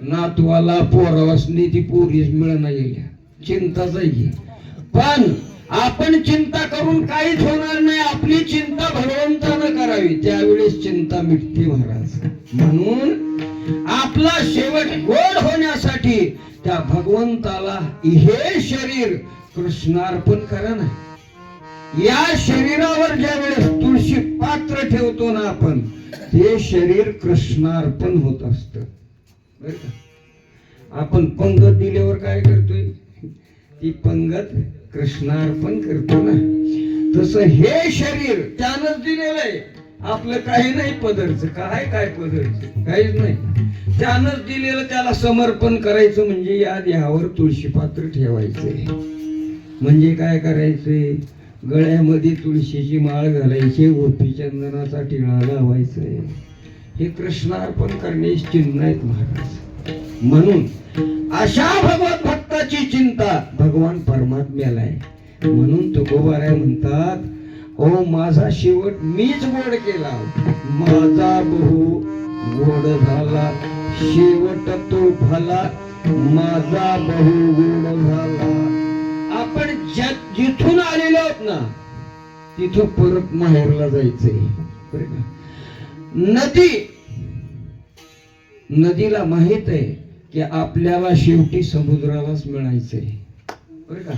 नातवाला पोरावासनी ती पोरीच मिळणार गेल्या, चिंताच आहे. पण आपण चिंता करून काहीच होणार नाही, आपली चिंता भगवंतानं करावी, त्यावेळेस चिंता मिटते महाराज. म्हणून आपला शेवट गोड होण्यासाठी त्या भगवंताला हे शरीर कृष्णार्पण करा ना. या शरीरावर ज्या वेळेस तुळशी पात्र ठेवतो ना आपण, ते शरीर कृष्णार्पण होत असत. आपण पंगत दिल्यावर काय करतोय, ती पंगत कृष्णार्पण करतो ना. तसं हे शरीर त्यानंच दिलेलं आहे, आपलं काही नाही पदरचं, काय पदरचं काहीच नाही, त्यानंच दिलेलं. त्याला समर्पण करायचं म्हणजे या देहावर तुळशी पात्र ठेवायचंय. म्हणजे काय करायचंय, गळ्यामध्ये तुळशीची माळ घालायची, गोपी चंदनाचा टिळा लावायचंय. हे कृष्णार्पण करण्याची चिन्ह आहेत महाराज. म्हणून अशा भगवत भक्ताची चिंता भगवान परमात्म्याला आहे. म्हणून तुकोबाराय म्हणतात, ओ माझा शेवट मीच गोड केला, माझा बहु गोड झाला, शेवट तो भला, माझा बहु गोड झाला. आपण जिथून आलेलो आहोत ना, तिथं परत माहेरला जायचंय. बरं का, नदीला माहित आहे की आपल्याला शेवटी समुद्रालाच मिळायचंय. बरं का,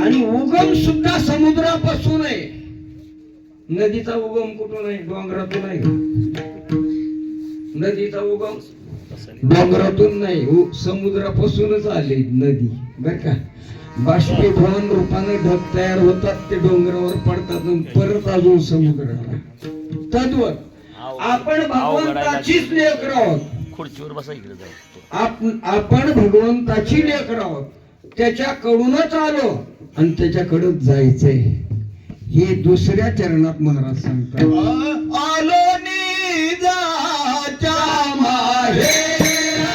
आणि उगम सुद्धा समुद्रापासून आहे. नदीचा उगम कुठून आहे, डोंगरातून आहे का? नदीचा उगम डोंगरातून नाही, समुद्रापासूनच आले नदी. बर का, बाष्पीभवन रूपाने ढग तयार होतात, ते डोंगरावर पडतात आणि परत अजून समुद्राला. तद्वत आपण भगवंताचीच लेकरं आहोत. खुर्चीवर बसा, इकडे जाऊ. आपण भगवंताची लेकरं आहोत, त्याच्याकडूनच आलो आणि त्याच्याकडून जायचंय. हे दुसऱ्या चरणात महाराज सांगतात, आलो निजाच्या माहेरा,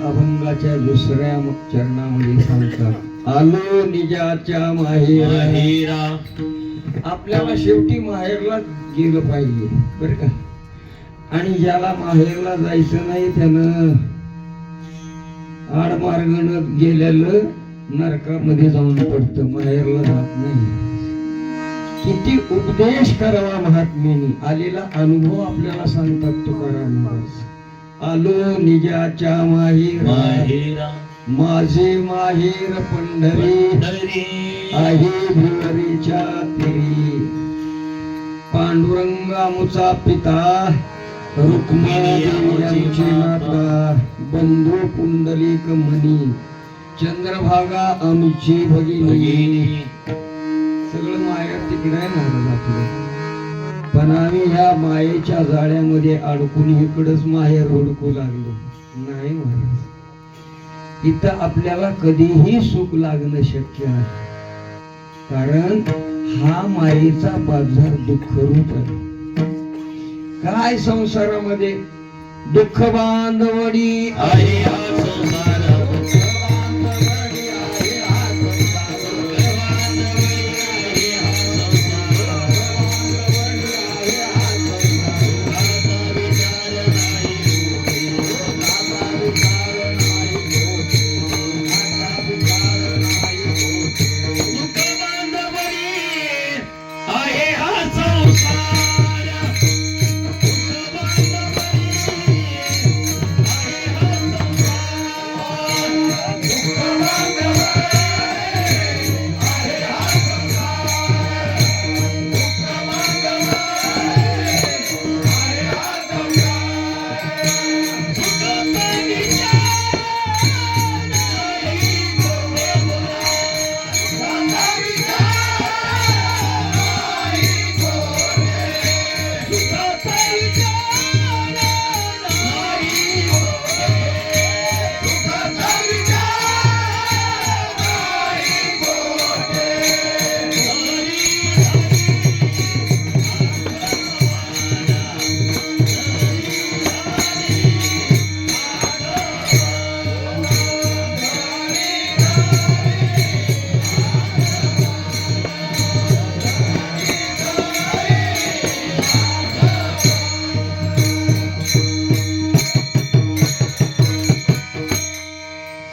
अभंगाच्या दुसऱ्या चरणामध्ये सांगतात, आलो निजाच्या माहेरा. आपल्याला शेवटी माहेरला गेलं पाहिजे. बर का, आणि ज्याला माहेरला जायचं नाही त्यानं आडमार्गानं गेलेलं नरकामध्ये जाऊन पडतं, माहेरला जात नाही. किती उपदेश करावा महात्म्यानी, आलेला अनुभव आपल्याला सांगतात तुकाराम महाराज. आलो निजाच्या माहेरा, माझे माहेर पंढरी, आहे भिवरीच्या तिरी. पांडुरंगामुचा पिता, रुक्मिणी यांची माता, बंधू पुंडलिक मनी, चंद्रभागा आमची भगिनी. सगळं माहेर तिकडे आहे महाराज आपलं. पण आम्ही ह्या मायेच्या जाळ्यामध्ये अडकून इकडच माहेर हुडकू लागलो. नाही महाराज, इथं आपल्याला कधीही सुख लागणं शक्य आहे. कारण हा मायेचा बाजार दुःख रूप आहे. काय संसारामध्ये दुःख बांधवडी आहे हा संसार.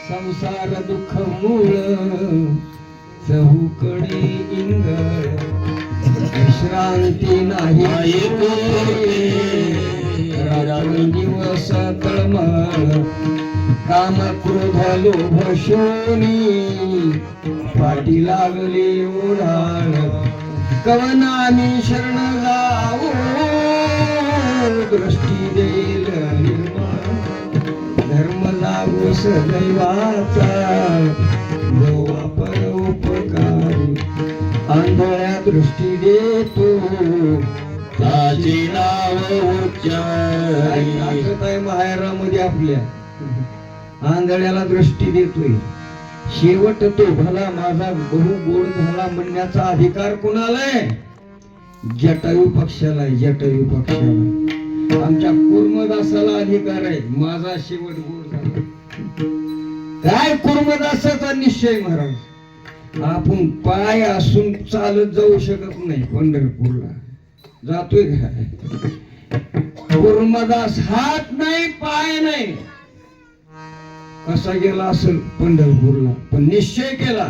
संसार दुःख मूळ चहूकडे इंगळ विश्रांती नाही दिवस तळमळ काम क्रोध लोभ शोनी पाठी लागले ओढाळ कवनामी शरण जाऊ दृष्टी देईल निर्मळ धर्म लागू सदैवाचा देवा परोपकारी आंधळ्या दृष्टी देतो ताजे नाव उच्चारी माहेरामध्ये आपल्या आंधळ्याला दृष्टी देतोय. शेवट तो भला माझा बहु गोड झाला म्हणण्याचा अधिकार कोणाला आहे? जटायू पक्षाला आहे. जटायू पक्षाला आमच्या कुर्मदासाला अधिकार आहे. माझा शेवट गोड झाला. काय कुर्मदासाचा निश्चय महाराज. आपण पाय असून चालत जाऊ शकत नाही पंढरपूरला. जातोय का? कुर्मदास हात नाही पाय नाही. कसा गेला असेल पंढरपूरला, पण निश्चय केला.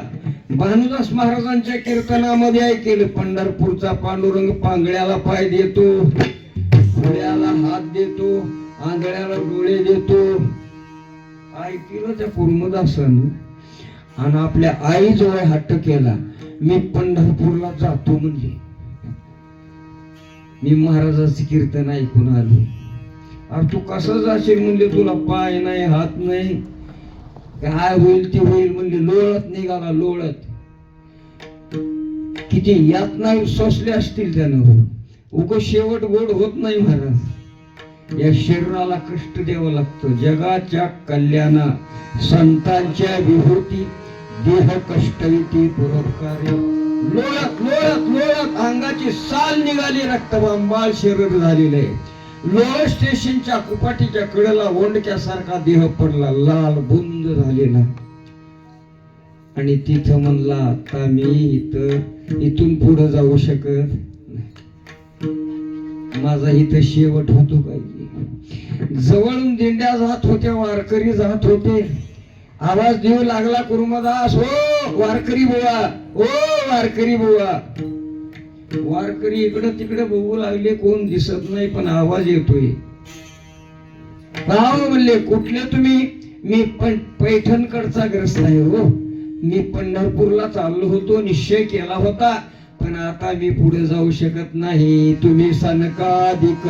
भानुदास महाराजांच्या कीर्तनामध्ये ऐकलं, पंढरपूरचा पांडुरंग पांगळ्याला पाय देतो, घोड्याला हात देतो, आंधळ्याला डोळे देतो. ऐकलं त्या कुर्मदासानं आणि आपल्या आईजवळ हट्ट केला. मी पंढरपूरला जातो म्हणजे मी महाराजाचे कीर्तन ऐकून आलो. अरे तू कसं जाशील म्हणजे तुला पाय नाही हात नाही, काय होईल ते होईल म्हणजे लोळत निघाला. लोळत किती यातना सोसले असतील त्यानं. उग शेवट गोड होत नाही महाराज. या शरीराला कष्ट द्यावं लागतं. जगाच्या कल्याणा संतांच्या विभूती देह कष्टविती परोपकार. लोळत लोळत लोळत अंगाची साल निघाली. रक्तबांबाळ शरीर झालेलं आहे. लोअर स्टेशनच्या कुपाटीच्या कडेला ओंडक्यासारखा देह पडला, लाल बुंद झालेला. आणि तिथं म्हणला आता मी इथून पुढे जाऊ शकत नाही. माझा इथं शेवट होतो पाहिजे. जवळून दिंड्या जात होत्या, वारकरी जात होते. आवाज देऊ लागला कुर्मदास, ओ वारकरी बुवा, ओ वारकरी बुवा. वारकरी इकडं तिकडे बघू लागले, कोण दिसत नाही पण आवाज येतोय. राव म्हणले, कुठले तुम्ही? मी पैठणकडचा ग्रस्त आहे हो. मी पंढरपूरला चाललो होतो, निश्चय केला होता, पण आता मी पुढे जाऊ शकत नाही. तुम्ही सनकादिक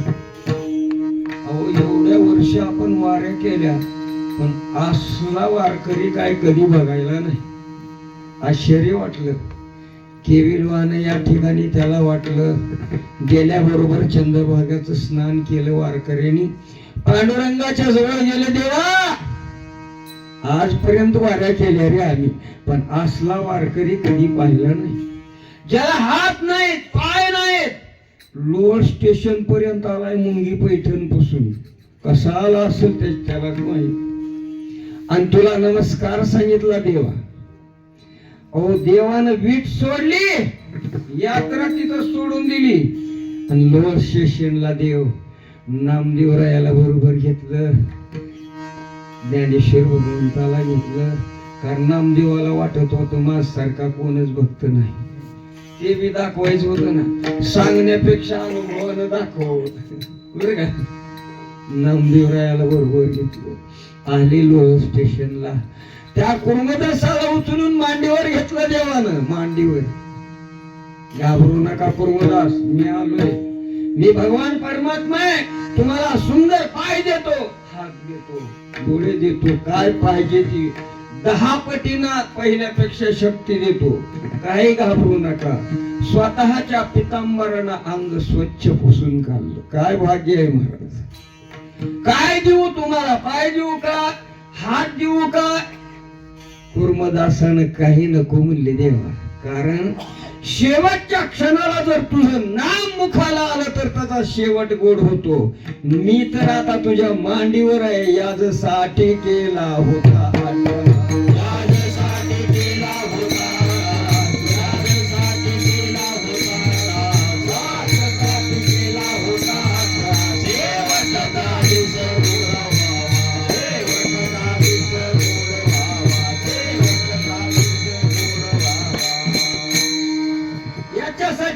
अहो एवढ्या वर्ष आपण वाऱ्या केल्या पण असला वारकरी काय कधी बघायला नाही. आश्चर्य वाटलं. केविलवानं या ठिकाणी त्याला वाटलं गेल्याबरोबर चंद्रभागाचं स्नान केलं वारकऱ्यांनी. पांडुरंगाच्या जवळ गेले, देवा आजपर्यंत वाऱ्या केल्या रे आम्ही पण असला वारकरी कधी पाहिला नाही, ज्याला हात नाहीत पाय नाहीत. लोअर स्टेशन पर्यंत आलाय मुंगी पैठण पासून. कसा आला असेल त्यालाच माहित. आणि तुला नमस्कार सांगितला देवा. अहो देवानं वीट सोडली, यात्रा तिथं सोडून दिली आणि लोअर स्टेशनला देव नामदेवरायाला बरोबर घेतलं, ज्ञानेश्वर भगवंताला घेतलं. कारण नामदेवाला वाटत होतं माझ्यासारखा कोणच भक्त नाही. ते बी दाखवायचं होतं ना, सांगण्यापेक्षा अनुभवानं दाखव बरं का. नामदेवरायाला बरोबर घेतलं, आले लोअर स्टेशनला. त्या कुर्मदासाला उचलून मांडीवर घेतलं देवानं. मांडीवर, घाबरू नका कुर्मदास, मी आलोय, मी भगवान परमात्मा आहे. तुम्हाला सुंदर पाय देतो, हात देतो, डोळे देतो, काय पाहिजे ती 10 पटीनं पहिल्यापेक्षा शक्ती देतो. काही घाबरू नका. स्वतःच्या पितांबरानं अंग स्वच्छ पुसून काढलं. काय भाग्य आहे महाराज. काय देऊ तुम्हाला, पाय देऊ का, हात देऊ का. कुर्मदासानं काही नको म्हणले देवा. कारण शेवटच्या क्षणाला जर तुझं नाम मुखाला आलं तर त्याचा शेवट गोड होतो. मी तर आता तुझ्या मांडीवर आहे, याजसाठी केला होता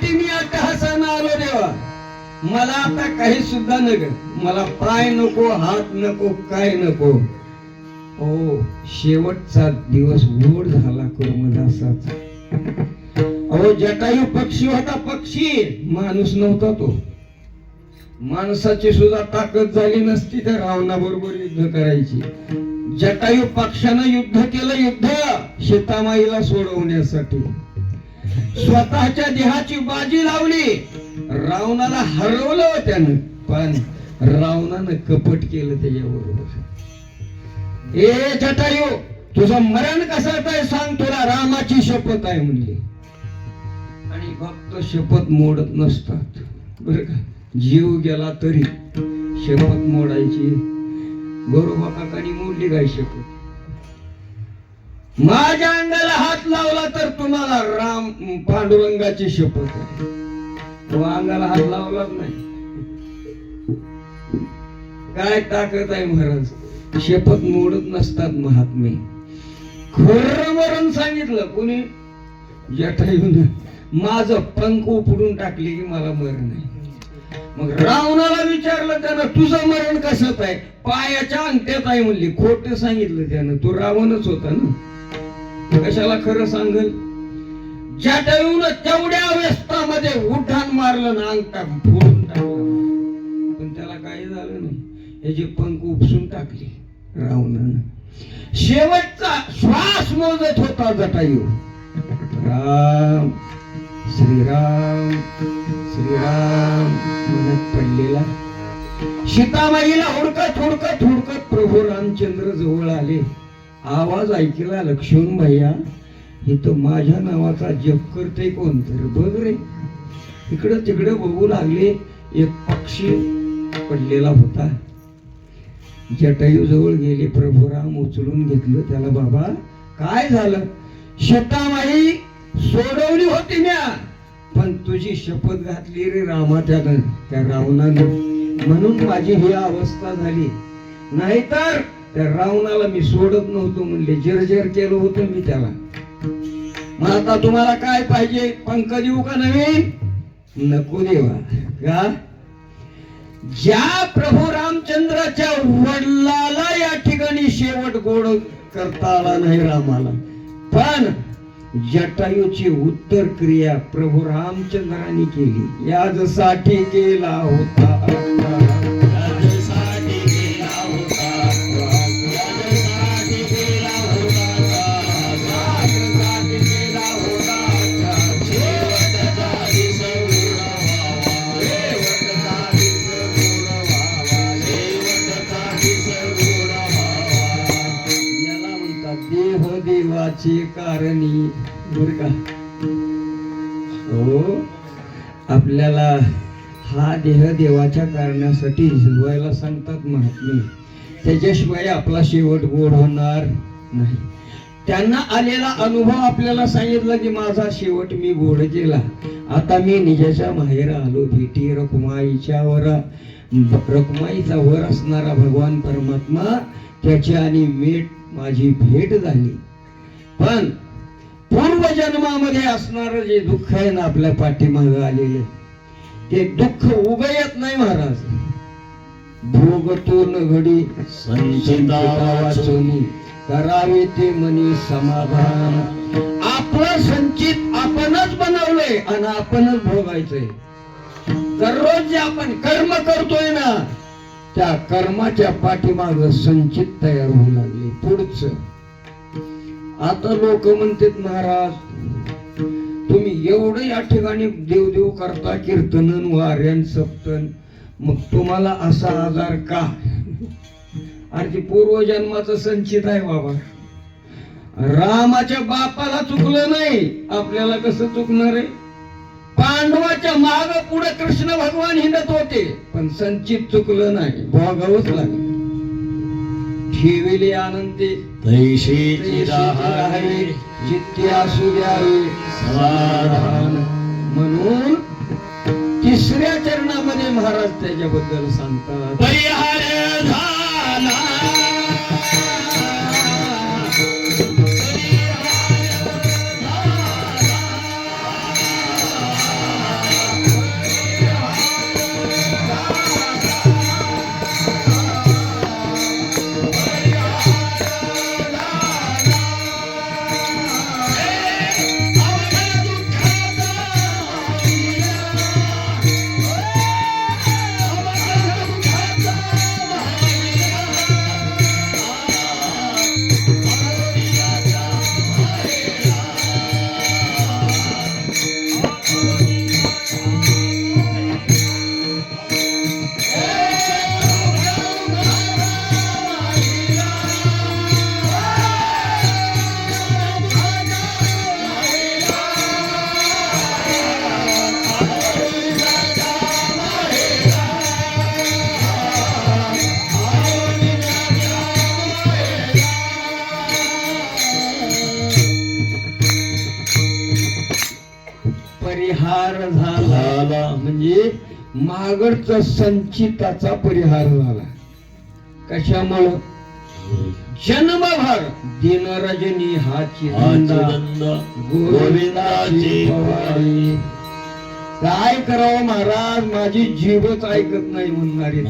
मी अट्टहासानं आलो देवा. मला आता काही सुद्धा नको, मला पाय नको, हात नको, काय नको. ओ शेवटचा दिवस गोड झाला कुर्मदासाचा. अहो जटायू पक्षी होता, पक्षी, माणूस नव्हता तो. माणसाची सुद्धा ताकद झाली नसती तर रावणाबरोबर युद्ध करायची. जटायू पक्षानं युद्ध केलं, युद्ध सीतामाईला सोडवण्यासाठी. स्वतःच्या देहाची बाजी लावली, रावणाला हरवलं त्यानं. पण रावणानं कपट केलं त्याच्याबरोबर. ए जटायू, तुझं मरण कसं काय सांग, तुला रामाची शपथ आहे म्हणली. आणि भक्त शपथ मोडत नसतात बरं का. जीव गेला तरी शपथ मोडायची. गोरोबा काकांनी मोडली काय शपथ. माझ्या अंगाला हात लावला तर तुम्हाला राम पांडुरंगाची शपथ आहे. तो अंगाला हात लावलाच नाही. काय ताकद आहे महाराज. शपथ मोडत नसतात महात्मे. खरं मरण सांगितलं कोणी, जटायून. माझं पंख उपडून टाकले की मला मरण आहे. मग रावणाला विचारलं त्यानं, तुझं मरण कसं आहे. पायाच्या अंगठ्यात आहे म्हणली. खोट सांगितलं त्यानं. तो रावणच होता ना, कशाला खरं सांगल. जटायून तेवढ्या अवस्थामध्ये उड्डाण मारलं ना, अंगठा फोडून टाकला. पण त्याला काही झालं नाही. याची पंख उपसून टाकली रावणानं. शेवटचा श्वास मोजत होता जटायू. राम श्रीराम श्रीराम म्हणत पडलेला. सीतामाईला हुडकत हुडकत हुडकत प्रभू रामचंद्र जवळ आले. आवाज ऐकला, लक्ष्मण भैया इथं माझ्या नावाचा जप करते कोण तर बघ रे. इकडं तिकडं बघू लागले. एक पक्षी पडलेला होता. जटायू जवळ गेले. प्रभू राम उचलून घेतलं त्याला. बाबा काय झालं. सीतामाई सोडवली होती म्या, पण तुझी शपथ घातली रे रामा त्यानं, त्या रावणानं, म्हणून माझी ही अवस्था झाली. नाहीतर त्या रावणाला मी सोडत नव्हतो म्हणले. जर्जर केलं होतं मी त्याला. मग आता तुम्हाला काय पाहिजे, पंख देऊ का नवीन. नको देवा. का ज्या प्रभू रामचंद्राच्या वडिलाला या ठिकाणी शेवट गोड करता आला नाही रामाला, पण जटायूची उत्तर क्रिया प्रभू रामचंद्रांनी केली. याजसाठी केला होता याजसाठी केला होता, याजसाठी केला होता, याजसाठी केला होता. शेवटचा दिस गोड व्हावा, शेवटचा दिस गोड व्हावा, शेवटचा दिस गोड व्हावा. याला म्हणतात देह देवाचे कारणी. बरं का हो, आपल्याला हा देह देवाच्या कारणासाठी झिजवायला सांगतात महात्मे. त्याच्याशिवाय आपला शेवट गोड होणार नाही. त्यांना आलेला अनुभव आपल्याला सांगितलं की माझा शेवट मी गोड केला. आता मी निजाच्या माहेर आलो. भेटी रखुमाईच्या वर, रखुमाईचा वर असणारा भगवान परमात्मा त्याची आणि माझी भेट झाली. पण पूर्वजन्मामध्ये असणार जे दुःख आहे ना आपल्या पाठीमागे आलेले, ते दुःख उगयत नाही महाराज. भोगतो न घडी संचिता वाचोनी, करावे ते मनी समाधान. आपलं संचित आपणच बनवलंय आणि आपणच भोगायचंय. दररोज जे आपण कर्म करतोय ना, त्या कर्माच्या पाठीमाग संचित तयार होऊ लागले. पुढचं आता लोक म्हणतात महाराज तुम्ही एवढं या ठिकाणी देवदेव करता, कीर्तन वाऱ्यान सप्तन, मग तुम्हाला असा आजार का? अरे ते पूर्वजन्माचं संचित आहे बाबा. रामाच्या बापाला चुकलं नाही, आपल्याला कसं चुकणार आहे? पांडवाच्या माग पुढे कृष्ण भगवान हिंडत होते, पण संचित चुकलं नाही, भोगावंच लागलं. ठेविले आनंदे तैशी राहावे, चित्ते असू द्यावे समाधान. म्हणून तिसऱ्या चरणामध्ये महाराज त्याच्याबद्दल सांगतात. परिहार झाला, परिहार झाला म्हणजे मागडचा संचिताचा परिहार झाला. कशामुळं? जन्मभर दिन रजनी हाची गोविंदाची पवारी. काय करावं महाराज, माझी जीवच ऐकत नाही म्हणणारी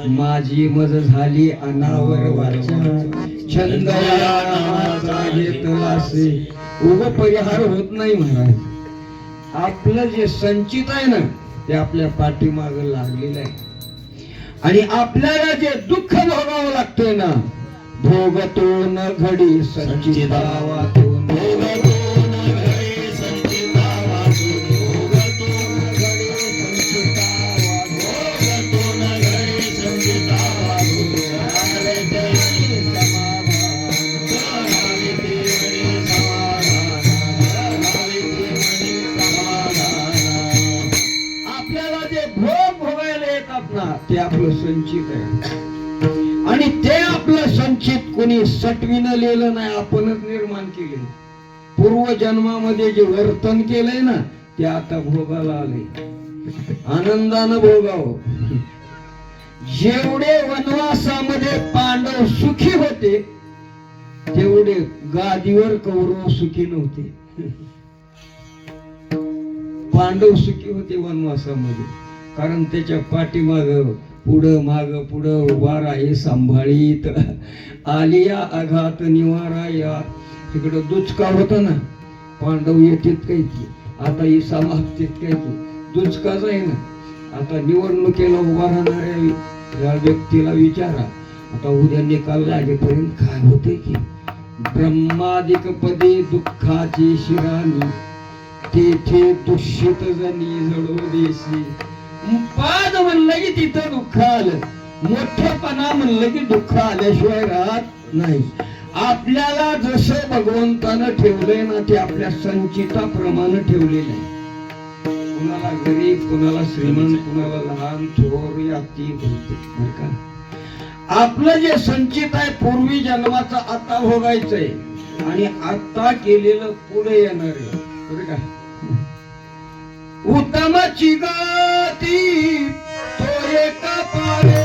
माझी मज झाली अनावर वाचा, छंद या नामाचा घेतलासे. उग परिहार होत नाही महाराज. आपलं जे संचित आहे ना ते आपल्या पाठीमाग लागलेलं आहे. आणि आपल्याला जे दुःख भोगावं लागतंय ना, भोगतो न घडी संचितावातून, ते आपलं संचित आहे. आणि ते आपलं संचित कोणी सटविनलेलं नाही, आपणच निर्माण केले. पूर्वजन्मामध्ये जे वर्तन केलंय ना ते आता भोगाला आले. आनंदानं भोगावं. जेवढे वनवासामध्ये पांडव सुखी होते तेवढे गादीवर कौरव सुखी नव्हते. पांडव सुखी होते वनवासामध्ये, कारण त्याच्या पाठीमाग पुढं माग पुढं उभा राही सांभाळीत, आलिया आघात निवारा या तिकडं दुचका होता ना, पांडव येतात काही की, आता ही समाप्तीत काही की दुचकाच आहे ना. आता निवडणुकीला उभा राहणाऱ्या या व्यक्तीला विचारा, आता उद्या निकाल लागेपर्यंत काय होते की ब्रह्मादिक पदे दुःखाची शिराणी, तेथे दुष्यित जनी जडो देशी. पाद म्हणलं की तिथं दुःख आलं, मोठेपणा म्हणलं की दुःख आल्याशिवाय राहत नाही. आपल्याला जसं भगवंतानं ठेवलंय ना ते आपल्या संचिताप्रमाणे ठेवलेलं आहे. कुणाला गरीब, कुणाला श्रीमंत, कुणाला लहान थोर याती बोलते बरं का. आपलं जे संचित आहे पूर्वी जन्माचं आता भोगायचंय आणि आता केलेलं पुढे येणार आहे बरं का. उत्तमाची गती तो एक पावे,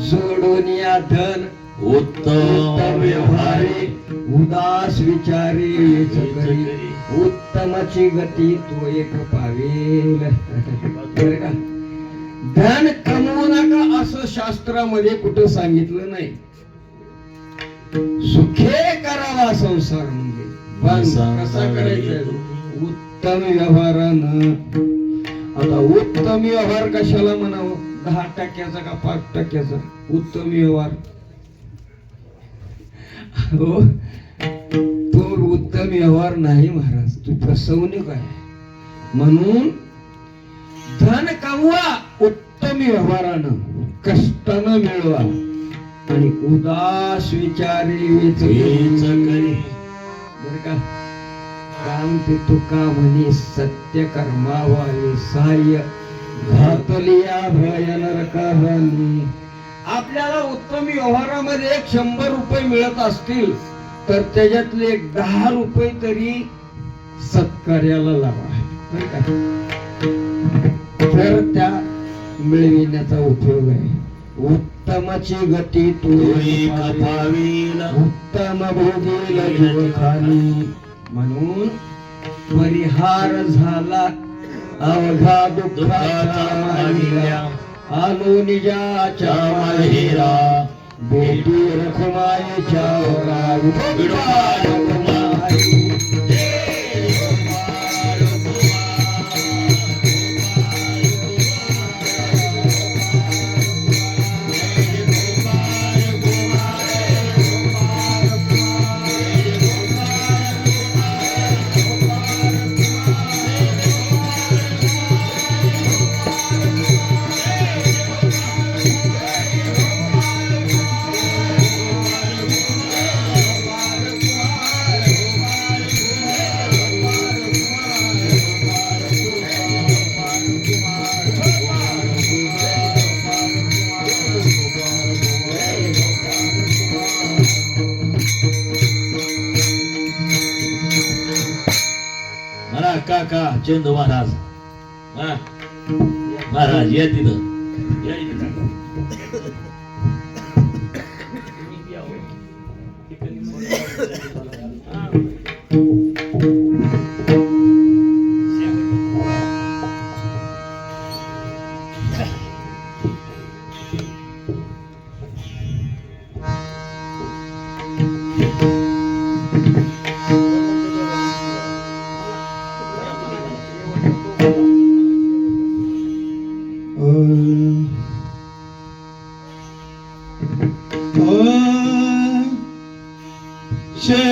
जोडोनिया धन उत्तम व्यवहारे, उदास विचारे वेच करी, उत्तमाची गती तो एक पावेल बरं का. धन कमवू नका असं शास्त्रामध्ये कुठं सांगितलं नाही. सुखे करावा संसार म्हणजे पण कसा करायचा, उत्तम व्यवहारानं. आता उत्तम व्यवहार कशाला म्हणावं, 10% का 5% उत्तम व्यवहार हो, तो उत्तम व्यवहार नाही महाराज, तू फसवणूक आहे. म्हणून धन कमवा उत्तम व्यवहारानं, कष्टानं मिळवा आणि उदास विचारे वेच करी बर का. काम ते तुका म्हणे सत्य कर्मावाले सहाय्य घातलिया भय नरकानी. आपल्याला उत्तम व्यवहारामध्ये 100 रुपये मिळत असतील तर त्याच्यातले 10 रुपये तरी सत्कार्याला लावा बरं का. तर त्या मिळविण्याचा उपयोग आहे. उत्तमाची गती तुळी पावील, उत्तम भोगील जीव खाली. म्हणून परिहार झाला अवघा दुःखाचा माहिरा, आलो निजाच्या माहेरा, बेटी रखुमाईच्या वरा रखुमाई. काका चंदू महाराज, हा महाराज या तिथं, या इथं काका.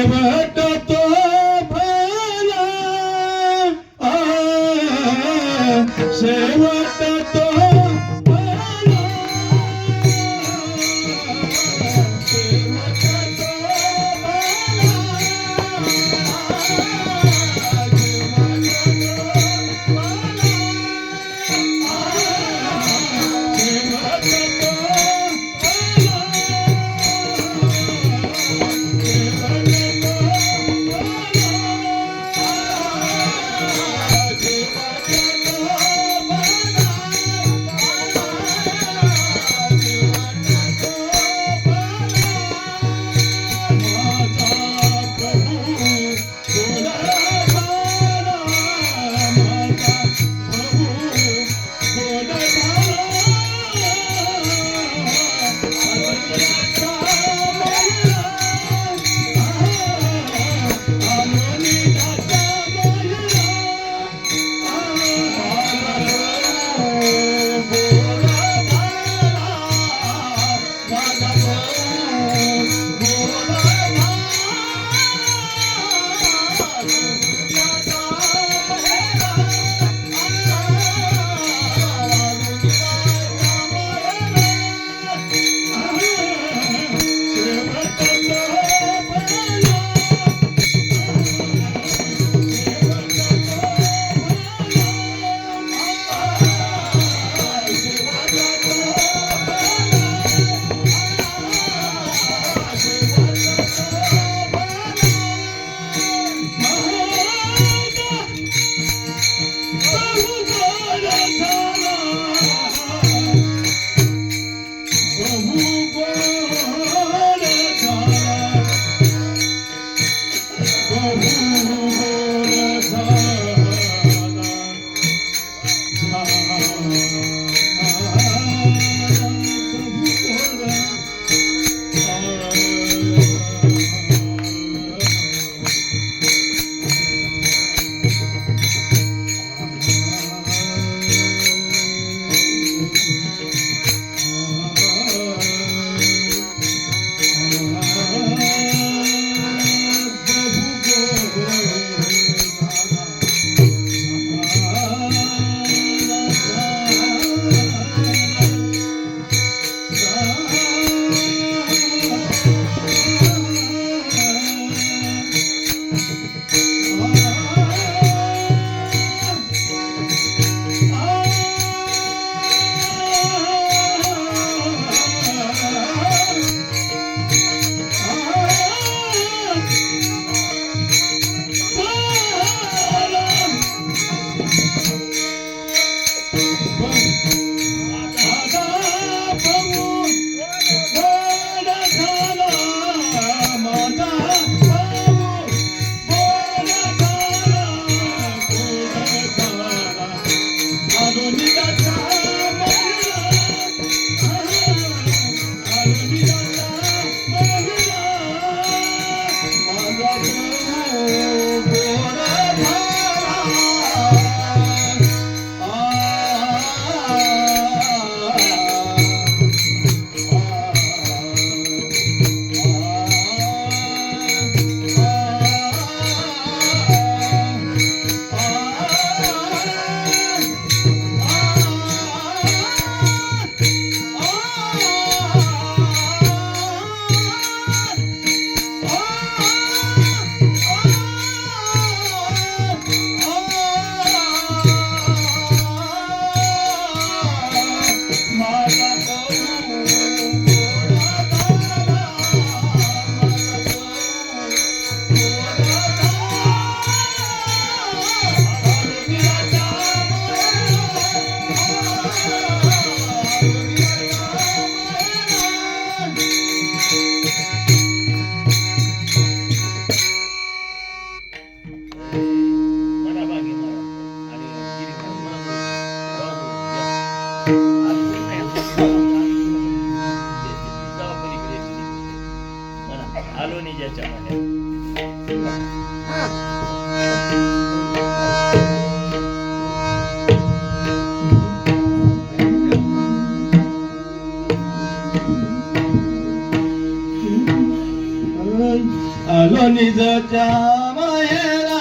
शेवट तो भला शेवट तो भला शेवट तो आलो निजाच्या माहेर आलो निजच्या माहेरा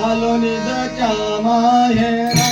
आलो निजच्या माहेरा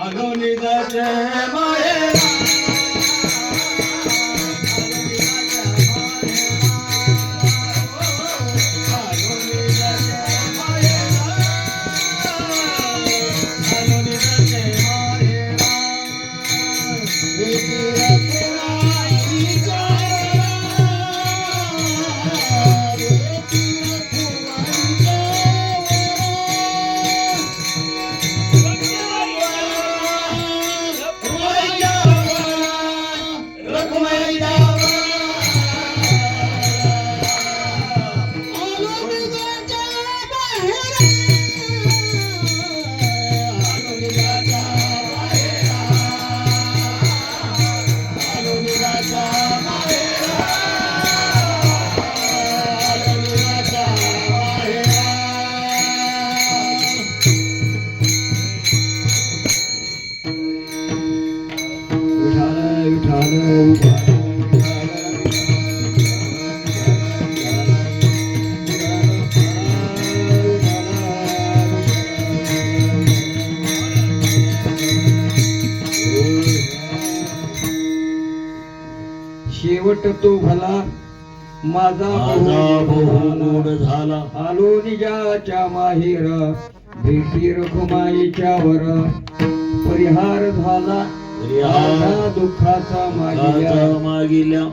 आलो निजच्या शेवट तो भला माझा बहु गोड झाला आलो निजाच्या माहेर भेटी रखुमाईच्या वर परिहार झाला माझा दुःखाचा मागिल्या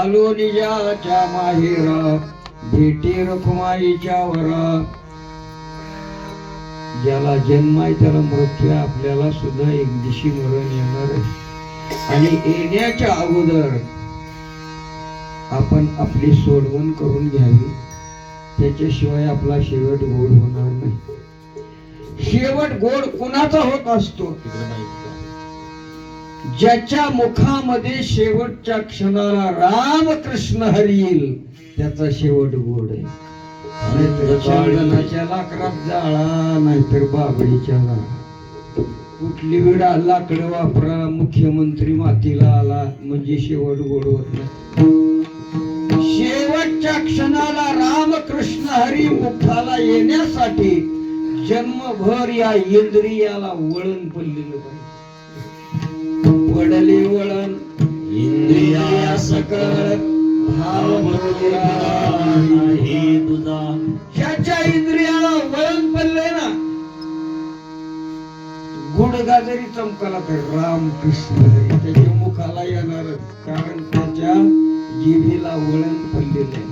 आलो निजाच्या माहेर भेटी रखुमाईच्या वर ज्याला जन्म आहे त्याला मृत्यू आहे, आपल्याला सुद्धा एक दिवशी मरण येणार आहे आणि येण्याच्या अगोदर आपण आपली सोडवण करून घ्यावी, त्याच्याशिवाय आपला शेवट गोड होणार नाही. शेवट गोड कोणाचा होत असतो? ज्याच्या मुखामध्ये शेवटच्या क्षणाला राम कृष्ण हरी येईल त्याचा शेवट गोड आहे. नाहीतर चंदनाच्या लाकडात जाळा, नाहीतर बाबळीच्या लाकडा. कुठली वेळा लाकडं वापरा, मुख्यमंत्री मातीला आला म्हणजे शेवट गोड होत नाही. शेवटच्या क्षणाला रामकृष्ण हरी मुखाला येण्यासाठी जन्मभर या इंद्रियाला वळण पडलेलं पाहिजे. पडले वळण इंद्रिया सकळ भाव हे तुझा ज्याच्या इंद्रियाला वळण पडले ना, गुडगा जरी चमकला तर रामकृष्ण हरी त्याच्या मुखाला येणार, कारण त्याच्या जिभेला वळण पडलेलं आहे.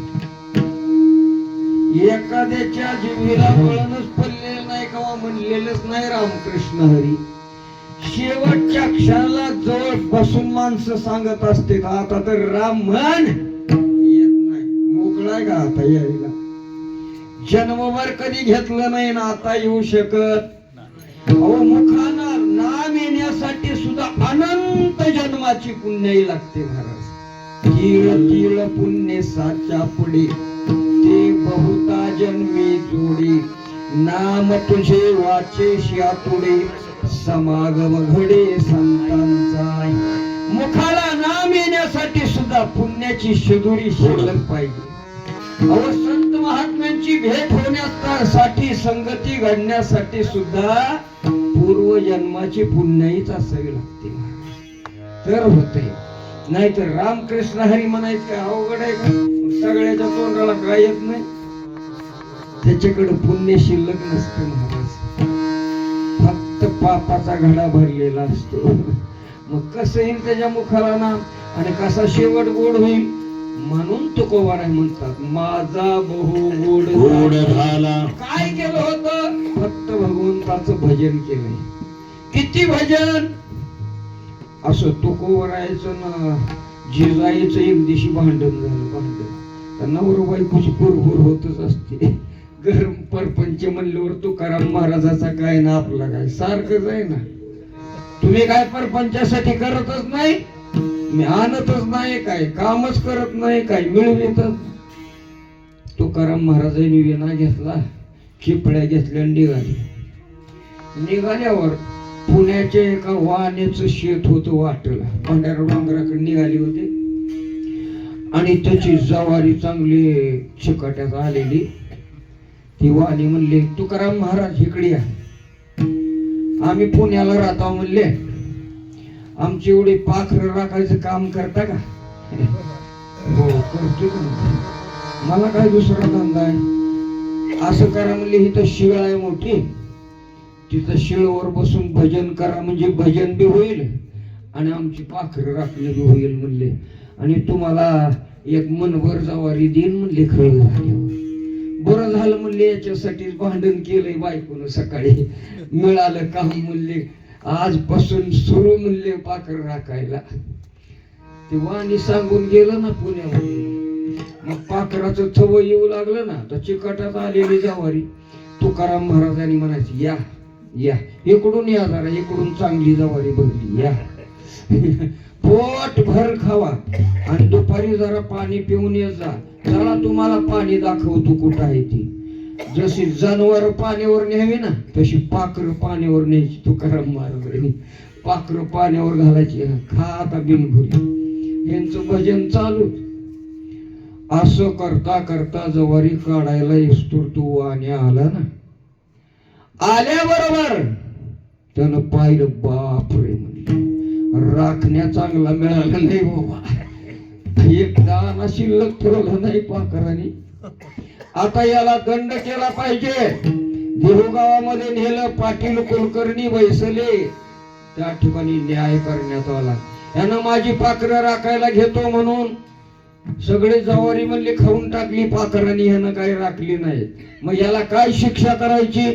एखाद्याच्या जिभेला वळणच पडलेलं नाही किंवा म्हणलेलंच नाही रामकृष्ण हरी, शेवटच्या क्षणाला जवळ बसून माणसं सांगत असते आता तर राम म्हण, येत नाही. मोकळाय का आता यायला? जन्मभर कधी घेतलं नाही ना आता येऊ शकत. अहो मुखानं नाम येण्यासाठी सुद्धा अनंत जन्माची पुण्याई लागते महाराज. तीळ तीळ पुण्य साच्या पुढे ते बहुता जन्मी जोडी नाम तुझे वाचे शियातुडे समागम घडे संतांचा मुखाला नाम येण्यासाठी सुद्धा पुण्याची शिदुरी शिल्लक पाहिजे अहो संत महात्म्यांची भेट होण्यासाठी संगती घडण्यासाठी सुद्धा पूर्वजन्माची पुण्याईच असावी लागते तर होते नाहीतर रामकृष्ण हरी म्हणायचं काय अवघड आहे का सगळ्याच्या तोंडाला काय येत नाही त्याच्याकडे पुण्य शिल्लक नसते महाराज फक्त पापाचा घडा भरलेला असतो मग कसं येईल त्याच्या मुखाला नाम आणि कसा शेवट गोड होईल म्हणून तुकोबाराय म्हणतात माझा बहु गोड गोड झाला काय केलं होतं फक्त भगवंताचं भजन केलंय किती भजन असं तुकोबारायचं ना जिजाईचं एक दिवशी भांडण झालं तर नवरा बायकोची कुरबुर होतच असते गरम परपंच म्हणल्यावर तुकाराम महाराजाचा काय ना आपला काय सारखंच आहे ना तुम्ही काय परपंचासाठी करतच नाही मी आणतच नाही काय कामच करत नाही काय मिळवितच तुकाराम महाराजांनी विना घेतला खिपड्या घेतल्या निघाल्यावर पुण्याच्या एका वाण्याचं शेत होतं वाटला भंडारा डोंगराकडे निघाली होते आणि त्याची जवारी चांगली चिकाट्यात आलेली ती वाणी म्हणले तुकाराम महाराज इकडे या आम्ही पुण्याला राहतो म्हणले आमची एवढी पाखरं राखायचं काम करता का हो करतो मला काय दुसरा धंदा आहे असं करा म्हणले ही तर शिळ आहे मोठी तिथं शिळवर बसून भजन करा म्हणजे भजन बी होईल आणि आमची पाखरं राखली बी होईल म्हणले आणि तुम्हाला एक मनभर जवारी देईन म्हणले खळ झाल्यावर बरं झालं म्हणले याच्यासाठीच भांडण केलंय बायकोनं सकाळी मिळालं काम म्हणले आजपासून सुरू म्हणले पाखर राखायला ते वाणी सांगून गेलं ना पुण्यामध्ये मग पाखराचं थव येऊ लागलं ना तर चिकटात आलेली जवारी तुकाराम महाराजांनी म्हणायची या या इकडून या जरा इकडून चांगली जवारी भरली या पोट भर खावा आणि दुपारी जरा पाणी पिऊन येत जा चला तुम्हाला पाणी दाखवतो कुठं आहे ती जशी जनावर पाण्यावर न्यावी ना तशी पाखरं पाण्यावर न्यायची तुकाराम महाराजांनी पाखरं पाण्यावर घालायची खा आता बिनभुरी यांचं भजन चालू असं करता करता जवारी काढायला इस्तूर तू वाणी आला ना आल्याबरोबर त्यानं पाहिलं बापरे म्हणले राखण्या चांगला मिळाला नाही बाबा एक दाना शिल्लक ठेवला नाही पाखराने आता याला दंड केला पाहिजे देहूगावामध्ये नेलं पाटील कुलकर्णी बैसले त्या ठिकाणी न्याय करण्यात आला यानं माझी पाखरं राखायला घेतो म्हणून सगळे जवारी म्हणले खाऊन टाकली पाखरांनी ह्यानं काही राखली नाही मग याला काय शिक्षा करायची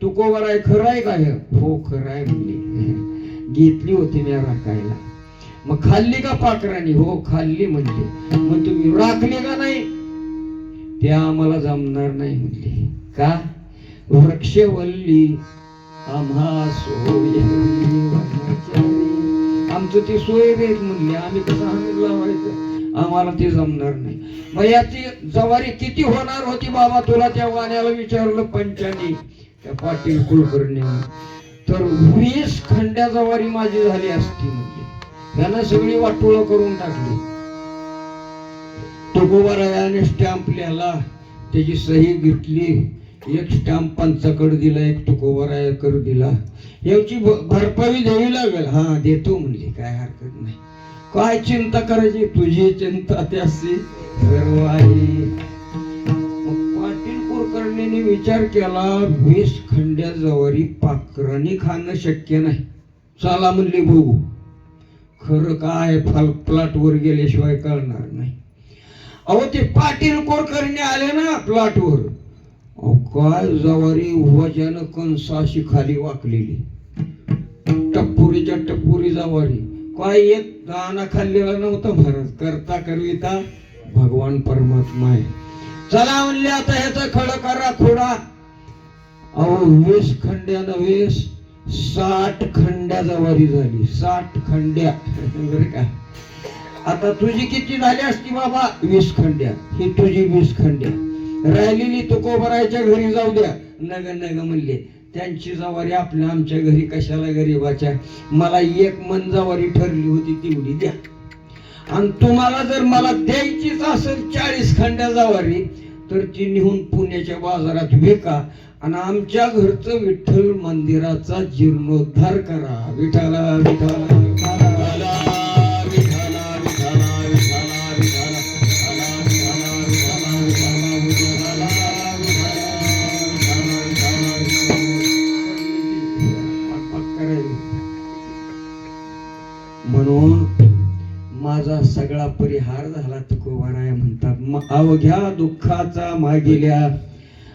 तुकोबाराय खरं आहे काय हो खरं आहे म्हणले घेतली होती मी राखायला मग खाल्ली का पाखरांनी हो खाल्ली म्हणले मग तुम्ही राखली का नाही ते आम्हाला जमणार नाही म्हणले का वृक्षवल्ली आम्हा सोय आमचं ते सोय देत म्हणले आम्ही कसं हमी लावायचं आम्हाला ते जमणार नाही मग याची जवारी किती होणार होती बाबा तुला त्या वाण्याला विचारलं पंचानी त्या पाटील कुलकर्णी तर 20 खंड्या जवारी माझी झाली असती म्हणजे यानं सगळी वाटोळ करून टाकली तुकोबारायाने स्टॅम्प लिहिला त्याची सही घेतली एक स्टॅम्प पंचाकडे दिला एक तुकोबारायाकडे दिला याची भरपाई द्यावी लागेल हा देतो म्हणले काय हरकत नाही काय चिंता करायची तुझी चिंता त्याशी सर्व आहे पाटील कुलकर्णीने विचार केला 20 खंड्या जवारी पाखरांनी खाणं शक्य नाही चला म्हणले बघू खरं काय प्लॉट वर गेल्याशिवाय कळणार नाही अहो ते पाटील कुलकर्णी आले ना प्लॉट वर काय जवारी वजन कंसाशी खाली वाकलेली टप्पुरीच्या टप्पुरी जवारी काय एक दाना खाल्लेला नव्हता महाराज करता करविता भगवान परमात्मा आहे चला म्हणले आता ह्याचा खड करा खोडा अहो 20 खंड्या नव्हे 60 खंड्या जवारी झाली 60 खंड्या बरं का आता तुझी किती झाली असती बाबा 20 खंड्या ही तुझी 20 खंड्या राहिलेली तुकोबरायच्या घरी जाऊ द्या, नग नग म्हणले. त्यांची जवारी आपल्या आमच्या घरी कशाला गरीबाच्या, मला एक मन जवारी ठरली होती तेवढी द्या. आणि तुम्हाला जर मला द्यायचीच असेल 40 खंड्या जवारी तर ती निहून पुण्याच्या बाजारात विका आणि आमच्या घरचं विठ्ठल मंदिराचा जीर्णोद्धार करा. विठाला विठाला विठाला म्हणून माझा सगळा परिहार झाला तुकोबाराय म्हणतात. अवघ्या दुःखाचा मागेल्या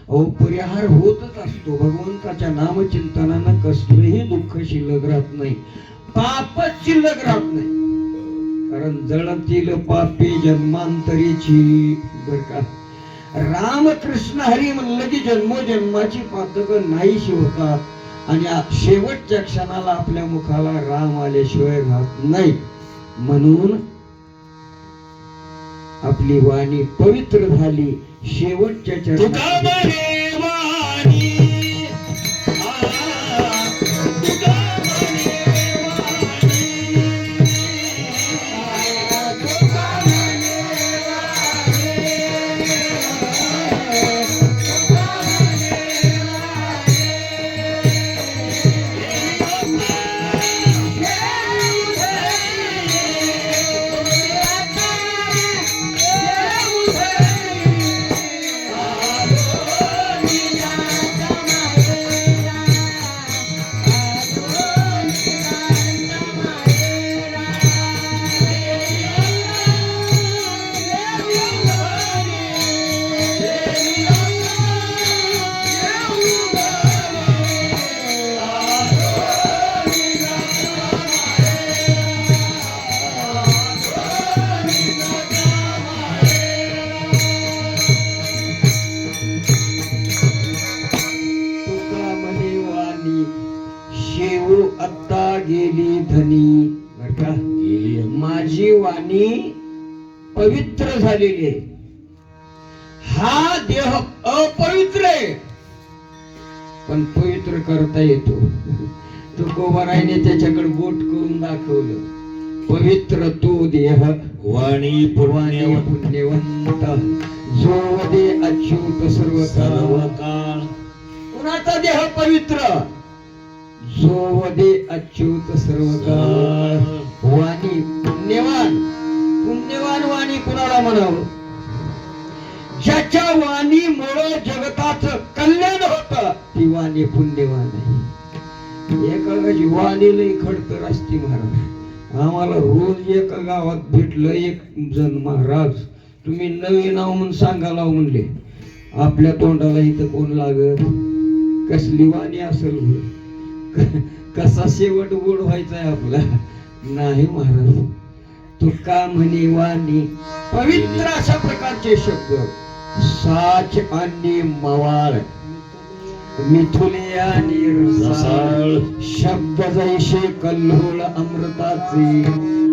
अहो परिहार होतच असतो. भगवंताच्या नामचिंतनानं कसलंही दुःख शिल्लक राहत नाही, पापच शिल्लक राहत नाही. कारण जळतील पापी जन्मांतरीची. बर का, रामकृष्ण हरी म्हणलं की जन्मोजन्माची पातकं नाहीशी होतात आणि शेवटच्या क्षणाला आपल्या मुखाला राम आल्याशिवाय राहत नाही. म्हणून आपली वाणी पवित्र झाली. शेवटच्या चरणात गेली धनी. बर का, माझी वाणी पवित्र झालेली आहे. हा देह अपवित्र आहे पण पवित्र करता येतो. तुकोबारायने त्याच्याकडे बोट करून दाखवलं. पवित्र तो देह वाणी पुण्यवंत जो दे अच्युत सर्व काळ. कुणाचा देह पवित्र, जो वदे अच्युत सर्व काळ. वाणी पुण्यवान. पुण्यवान वाणी कुणाला म्हणावं? ज्याच्या वाणीमुळे जगताचं कल्याण होतं ती वाणी पुण्यवान आहे. एका वाणी लई खडतर असती महाराज. आम्हाला रोज एका गावात भेटलं एक जण, महाराज तुम्ही नवे नाव म्हणून सांगायला म्हणले. आपल्या तोंडाला इथं कोण लागत, कसली वाणी असेल, कसा शेवट गोड व्हायचा आपला. नाही महाराज, तू का म्हणे वाणी पवित्र अशा प्रकारचे शब्द. साच आणि मवाळ, मिथुले आणि रसाळ, शब्द जैसे कल्होळ अमृताचे.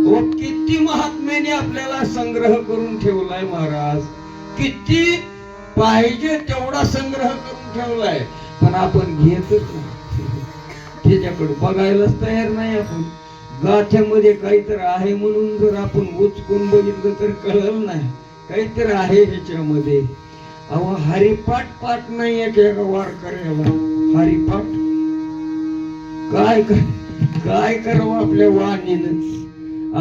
ओ किती महात्म्याने आपल्याला संग्रह करून ठेवलाय महाराज. किती पाहिजे तेवढा संग्रह करून ठेवलाय पण आपण घेतच नाही. त्याच्याकडे बघायलाच तयार नाही आपण. गाथ्यामध्ये काहीतरी आहे म्हणून जर आपण उचकून बघितलं तर कळलं नाही काहीतरी आहे ह्याच्यामध्ये. अहो हरिपाठ पाठ नाही आहे का वारकऱ्याला? हरिपाठ काय करावं आपल्या वाणीनं?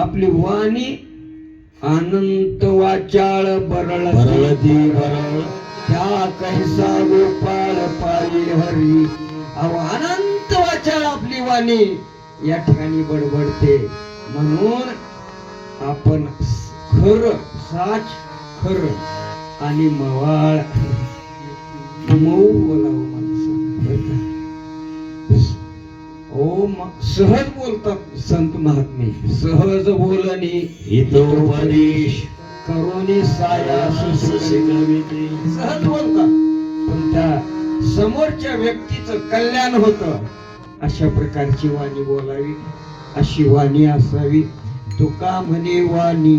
आपली वाणी अनंत वाचाळ बरळ बरळ, त्या कैसा गोपाळ पाळी हरी. अहो अनंत वाचाळ आपली वाणी या ठिकाणी बडबडते. म्हणून आपण खर, साच खर आणि मवाळ मऊ बोलावं माणसं. ओ सहज बोलतात संत महात्मे. सहज बोलणे हितोपदेश करुणी सायास सहज बोलतात पण त्या समोरच्या व्यक्तीचं कल्याण होतं. अशा प्रकारची वाणी बोलावी, अशी वाणी असावी. तुका म्हणे वाणी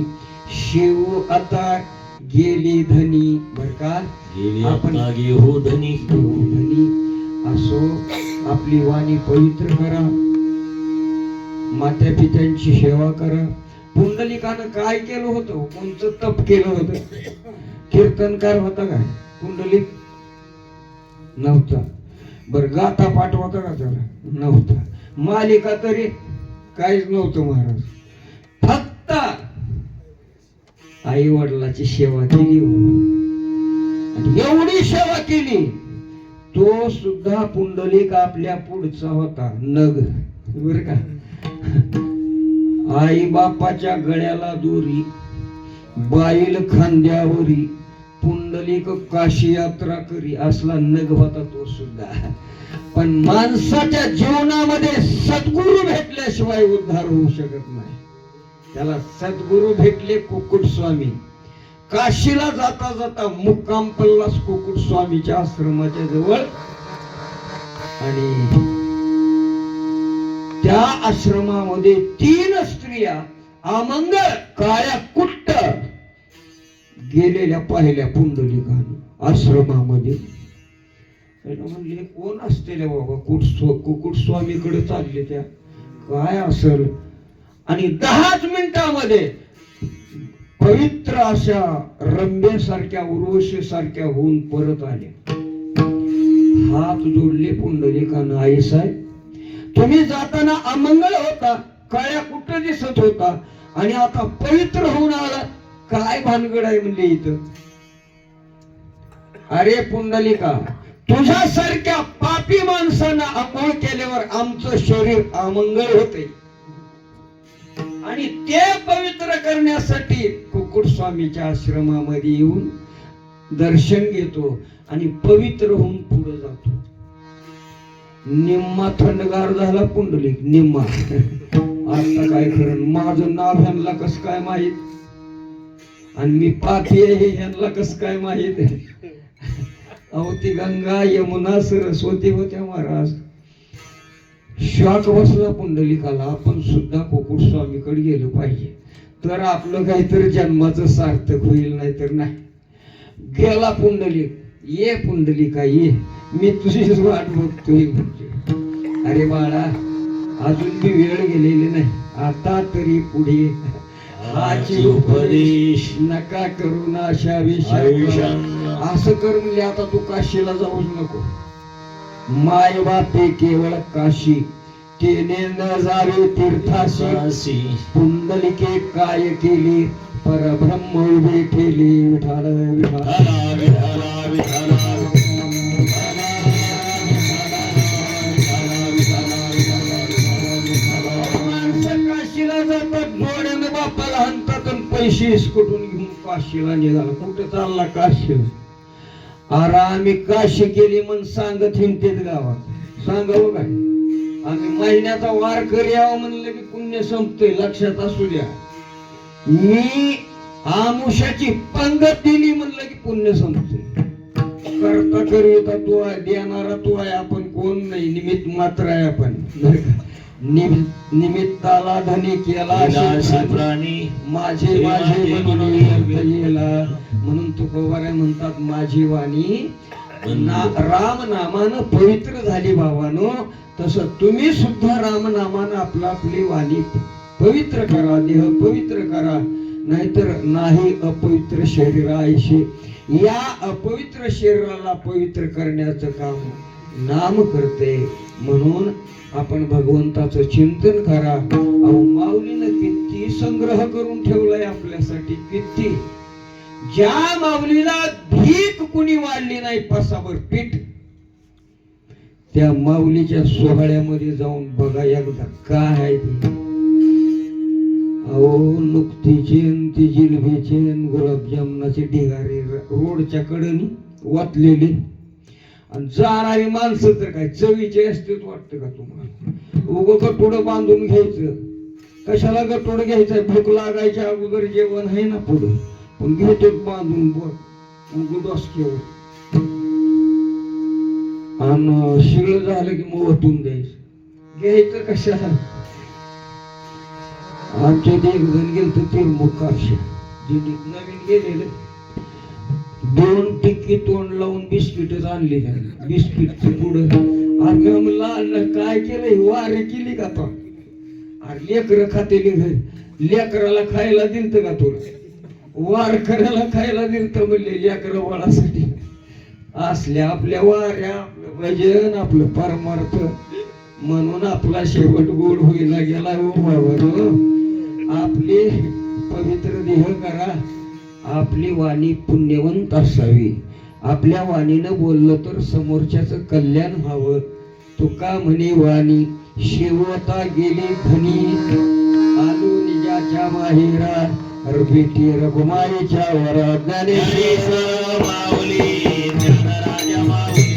शिव आता गेली धनी बर का गेली आपण आता गे हो धनी धनी असो आपली वाणी पवित्र करा मात्या पित्यांची सेवा करा पुंडलिकानं काय केलं होतं कोणतं तप केलं होतं कीर्तनकार होता काय पुंडलिक नव्हता बर गाता पाठ होता का त्याला नव्हता मालिका तरी काहीच नव्हतं महाराज फक्त आई वडिलाची सेवा केली आणि एवढी सेवा केली तो सुद्धा पुंडलिक आपल्या पुढचा होता नग बर का आई बापाच्या गळ्याला दोरी बाईल खांद्यावरी पुंडलिक काशी यात्रा करी असला नग होता तो सुद्धा पण माणसाच्या जीवनामध्ये सद्गुरू भेटल्याशिवाय उद्धार होऊ शकत नाही त्याला सद्गुरू भेटले कुक्कुट स्वामी काशीला जाता जाता मुक्काम पल्लास कुक्कुट स्वामीच्या आश्रमाच्या जवळ आणि त्या आश्रमामध्ये 3 स्त्रिया अमंगळ काळ्या कुट्ट गेलेल्या पाहिल्या पुंडलिकानं आश्रमामध्ये म्हणले कोण असते बाबा कुक्कुट स्वामीकडे चालले त्या काय असेल आणि 10 मिनिटांमध्ये पवित्र अशा रंभेसारख्या उर्वशीसारख्या होऊन परत आले हात जोडले पुंडलिकानं आई साहेब तुम्ही जाताना अमंगळ होता काळ्या कुठं दिसत होता आणि आता पवित्र होऊन आला काय भानगड आहे म्हणले इथं अरे पुंडलिका तुझ्यासारख्या पापी माणसांना अंघोळ केल्यावर आमचं शरीर अमंगळ होते आणि ते पवित्र करण्यासाठी कुक्कुट स्वामीच्या आश्रमामध्ये येऊन दर्शन घेतो आणि पवित्र होऊन पुढे जातो निम्मा थंडगार झाला पुंडलिक निम्मा आता काय खरं माझं नाव ह्यांना कसं काय माहित आणि मी पापी आहे हे ह्यांना कसं काय माहित अहो ती गंगा यमुना सरस्वती होत्या महाराज शॉक बसला पुंडलिकाला आपण सुद्धा कुक्कुट स्वामीकडे गेलो पाहिजे तर आपलं काहीतरी जन्माचं सार्थक होईल नाही तर नाही गेला पुंडलिक ये पुंडलिका ये मी तुझीच वाट बघतोय अरे बाळा अजून मी वेळ गेलेली नाही आता तरी पुढे हाची उपदेश नका करू ना अशा असं कर म्हणजे आता तू काशीला जाऊच नको माय बापे केवळ काशी तेने न जावे तीर्थाशी पुंडलिके काय केली परब्रह्म उभे ठेले विठाल विठाल विठाल विठाल काशीला जातात जोड्यानं बापाला हाणतात आणि पैसे इसकटून घेऊन काशीला निघाला कुठे चालला काशी अरे आम्ही काशी केली म्हणून सांगत हिंडतेत गावात सांगावं काय आम्ही महिन्याचा वार करी यावं म्हणलं की पुण्य संपतंय लक्षात असू द्या मी आमुष्याची पंगत दिली म्हणलं की पुण्य संपतंय करता करिता तू आहे देणारा तू आहे आपण कोण नाही निमित्त मात्र आहे आपण निमित्ताला धनी केला माझे माझे म्हणून तुकोबारे म्हणतात माझी वाणी राम नामानं पवित्र झाली भावानो तसं तुम्ही सुद्धा राम नामानं आपली वाणी पवित्र करा देह पवित्र करा नाहीतर नाही अपवित्र शरीराशी या अपवित्र शरीराला पवित्र करण्याचं काम नाम करते म्हणून आपण भगवंताचं चिंतन करा अहो माऊलीनं किती संग्रह करून ठेवलाय आपल्यासाठी किती ज्या माऊलीला भीक कुणी वाढली नाही पसावर पीठ त्या माऊलीच्या सोहळ्यामध्ये जाऊन बघा एकदा काय आहे ते अहो नुकतीचे ती जिलबीचे गुलाबजामुनाचे ढिगारे रोडच्या कडेने वाटलेले आणि जाणारी माणसं तर काय चवीचे असतेच वाटतं का तुम्हाला उगं गटोडं बांधून घ्यायचं कशाला गटोडं घ्यायचंय भूक लागायच्या अगोदर जेवण आहे ना पुढे पण घेतो बांधून उगं डोसक्यावर आणि शिळ झालं की मग ओतून द्यायचं घ्यायचं कशाला आमच्या एक जण गेलं तर तिरमुख काशी दिंडीत नवीन गेलेलं 2 टिक्की तोंड लावून बिस्किटच आणली त्याने. बिस्किटचं पुढं आम्ही म्हणलं काय केलंय वारे केली का तो? अरे लेकरं खातेली घरी लेकराला खायला दिलत का तुला? वारकऱ्याला खायला दिलत म्हणले लेकरं बाळासाठी. असल्या आपल्या वाऱ्या आपलं भजन आपलं परमार्थ म्हणून आपला शेवट गोड होईना गेला. हो बाबा आपले पवित्र देह करा. आपली वाणी पुण्यवंत असावी. आपल्या वाणीनं बोललं तर समोरच्याचं कल्याण व्हावं. तुका म्हणे वाणी शेवता गेली धनी आलो निजाच्या माहेरा रबेटी रघुमाईच्या वरा ज्ञानेश्वर माऊली ज्ञानराजा माऊली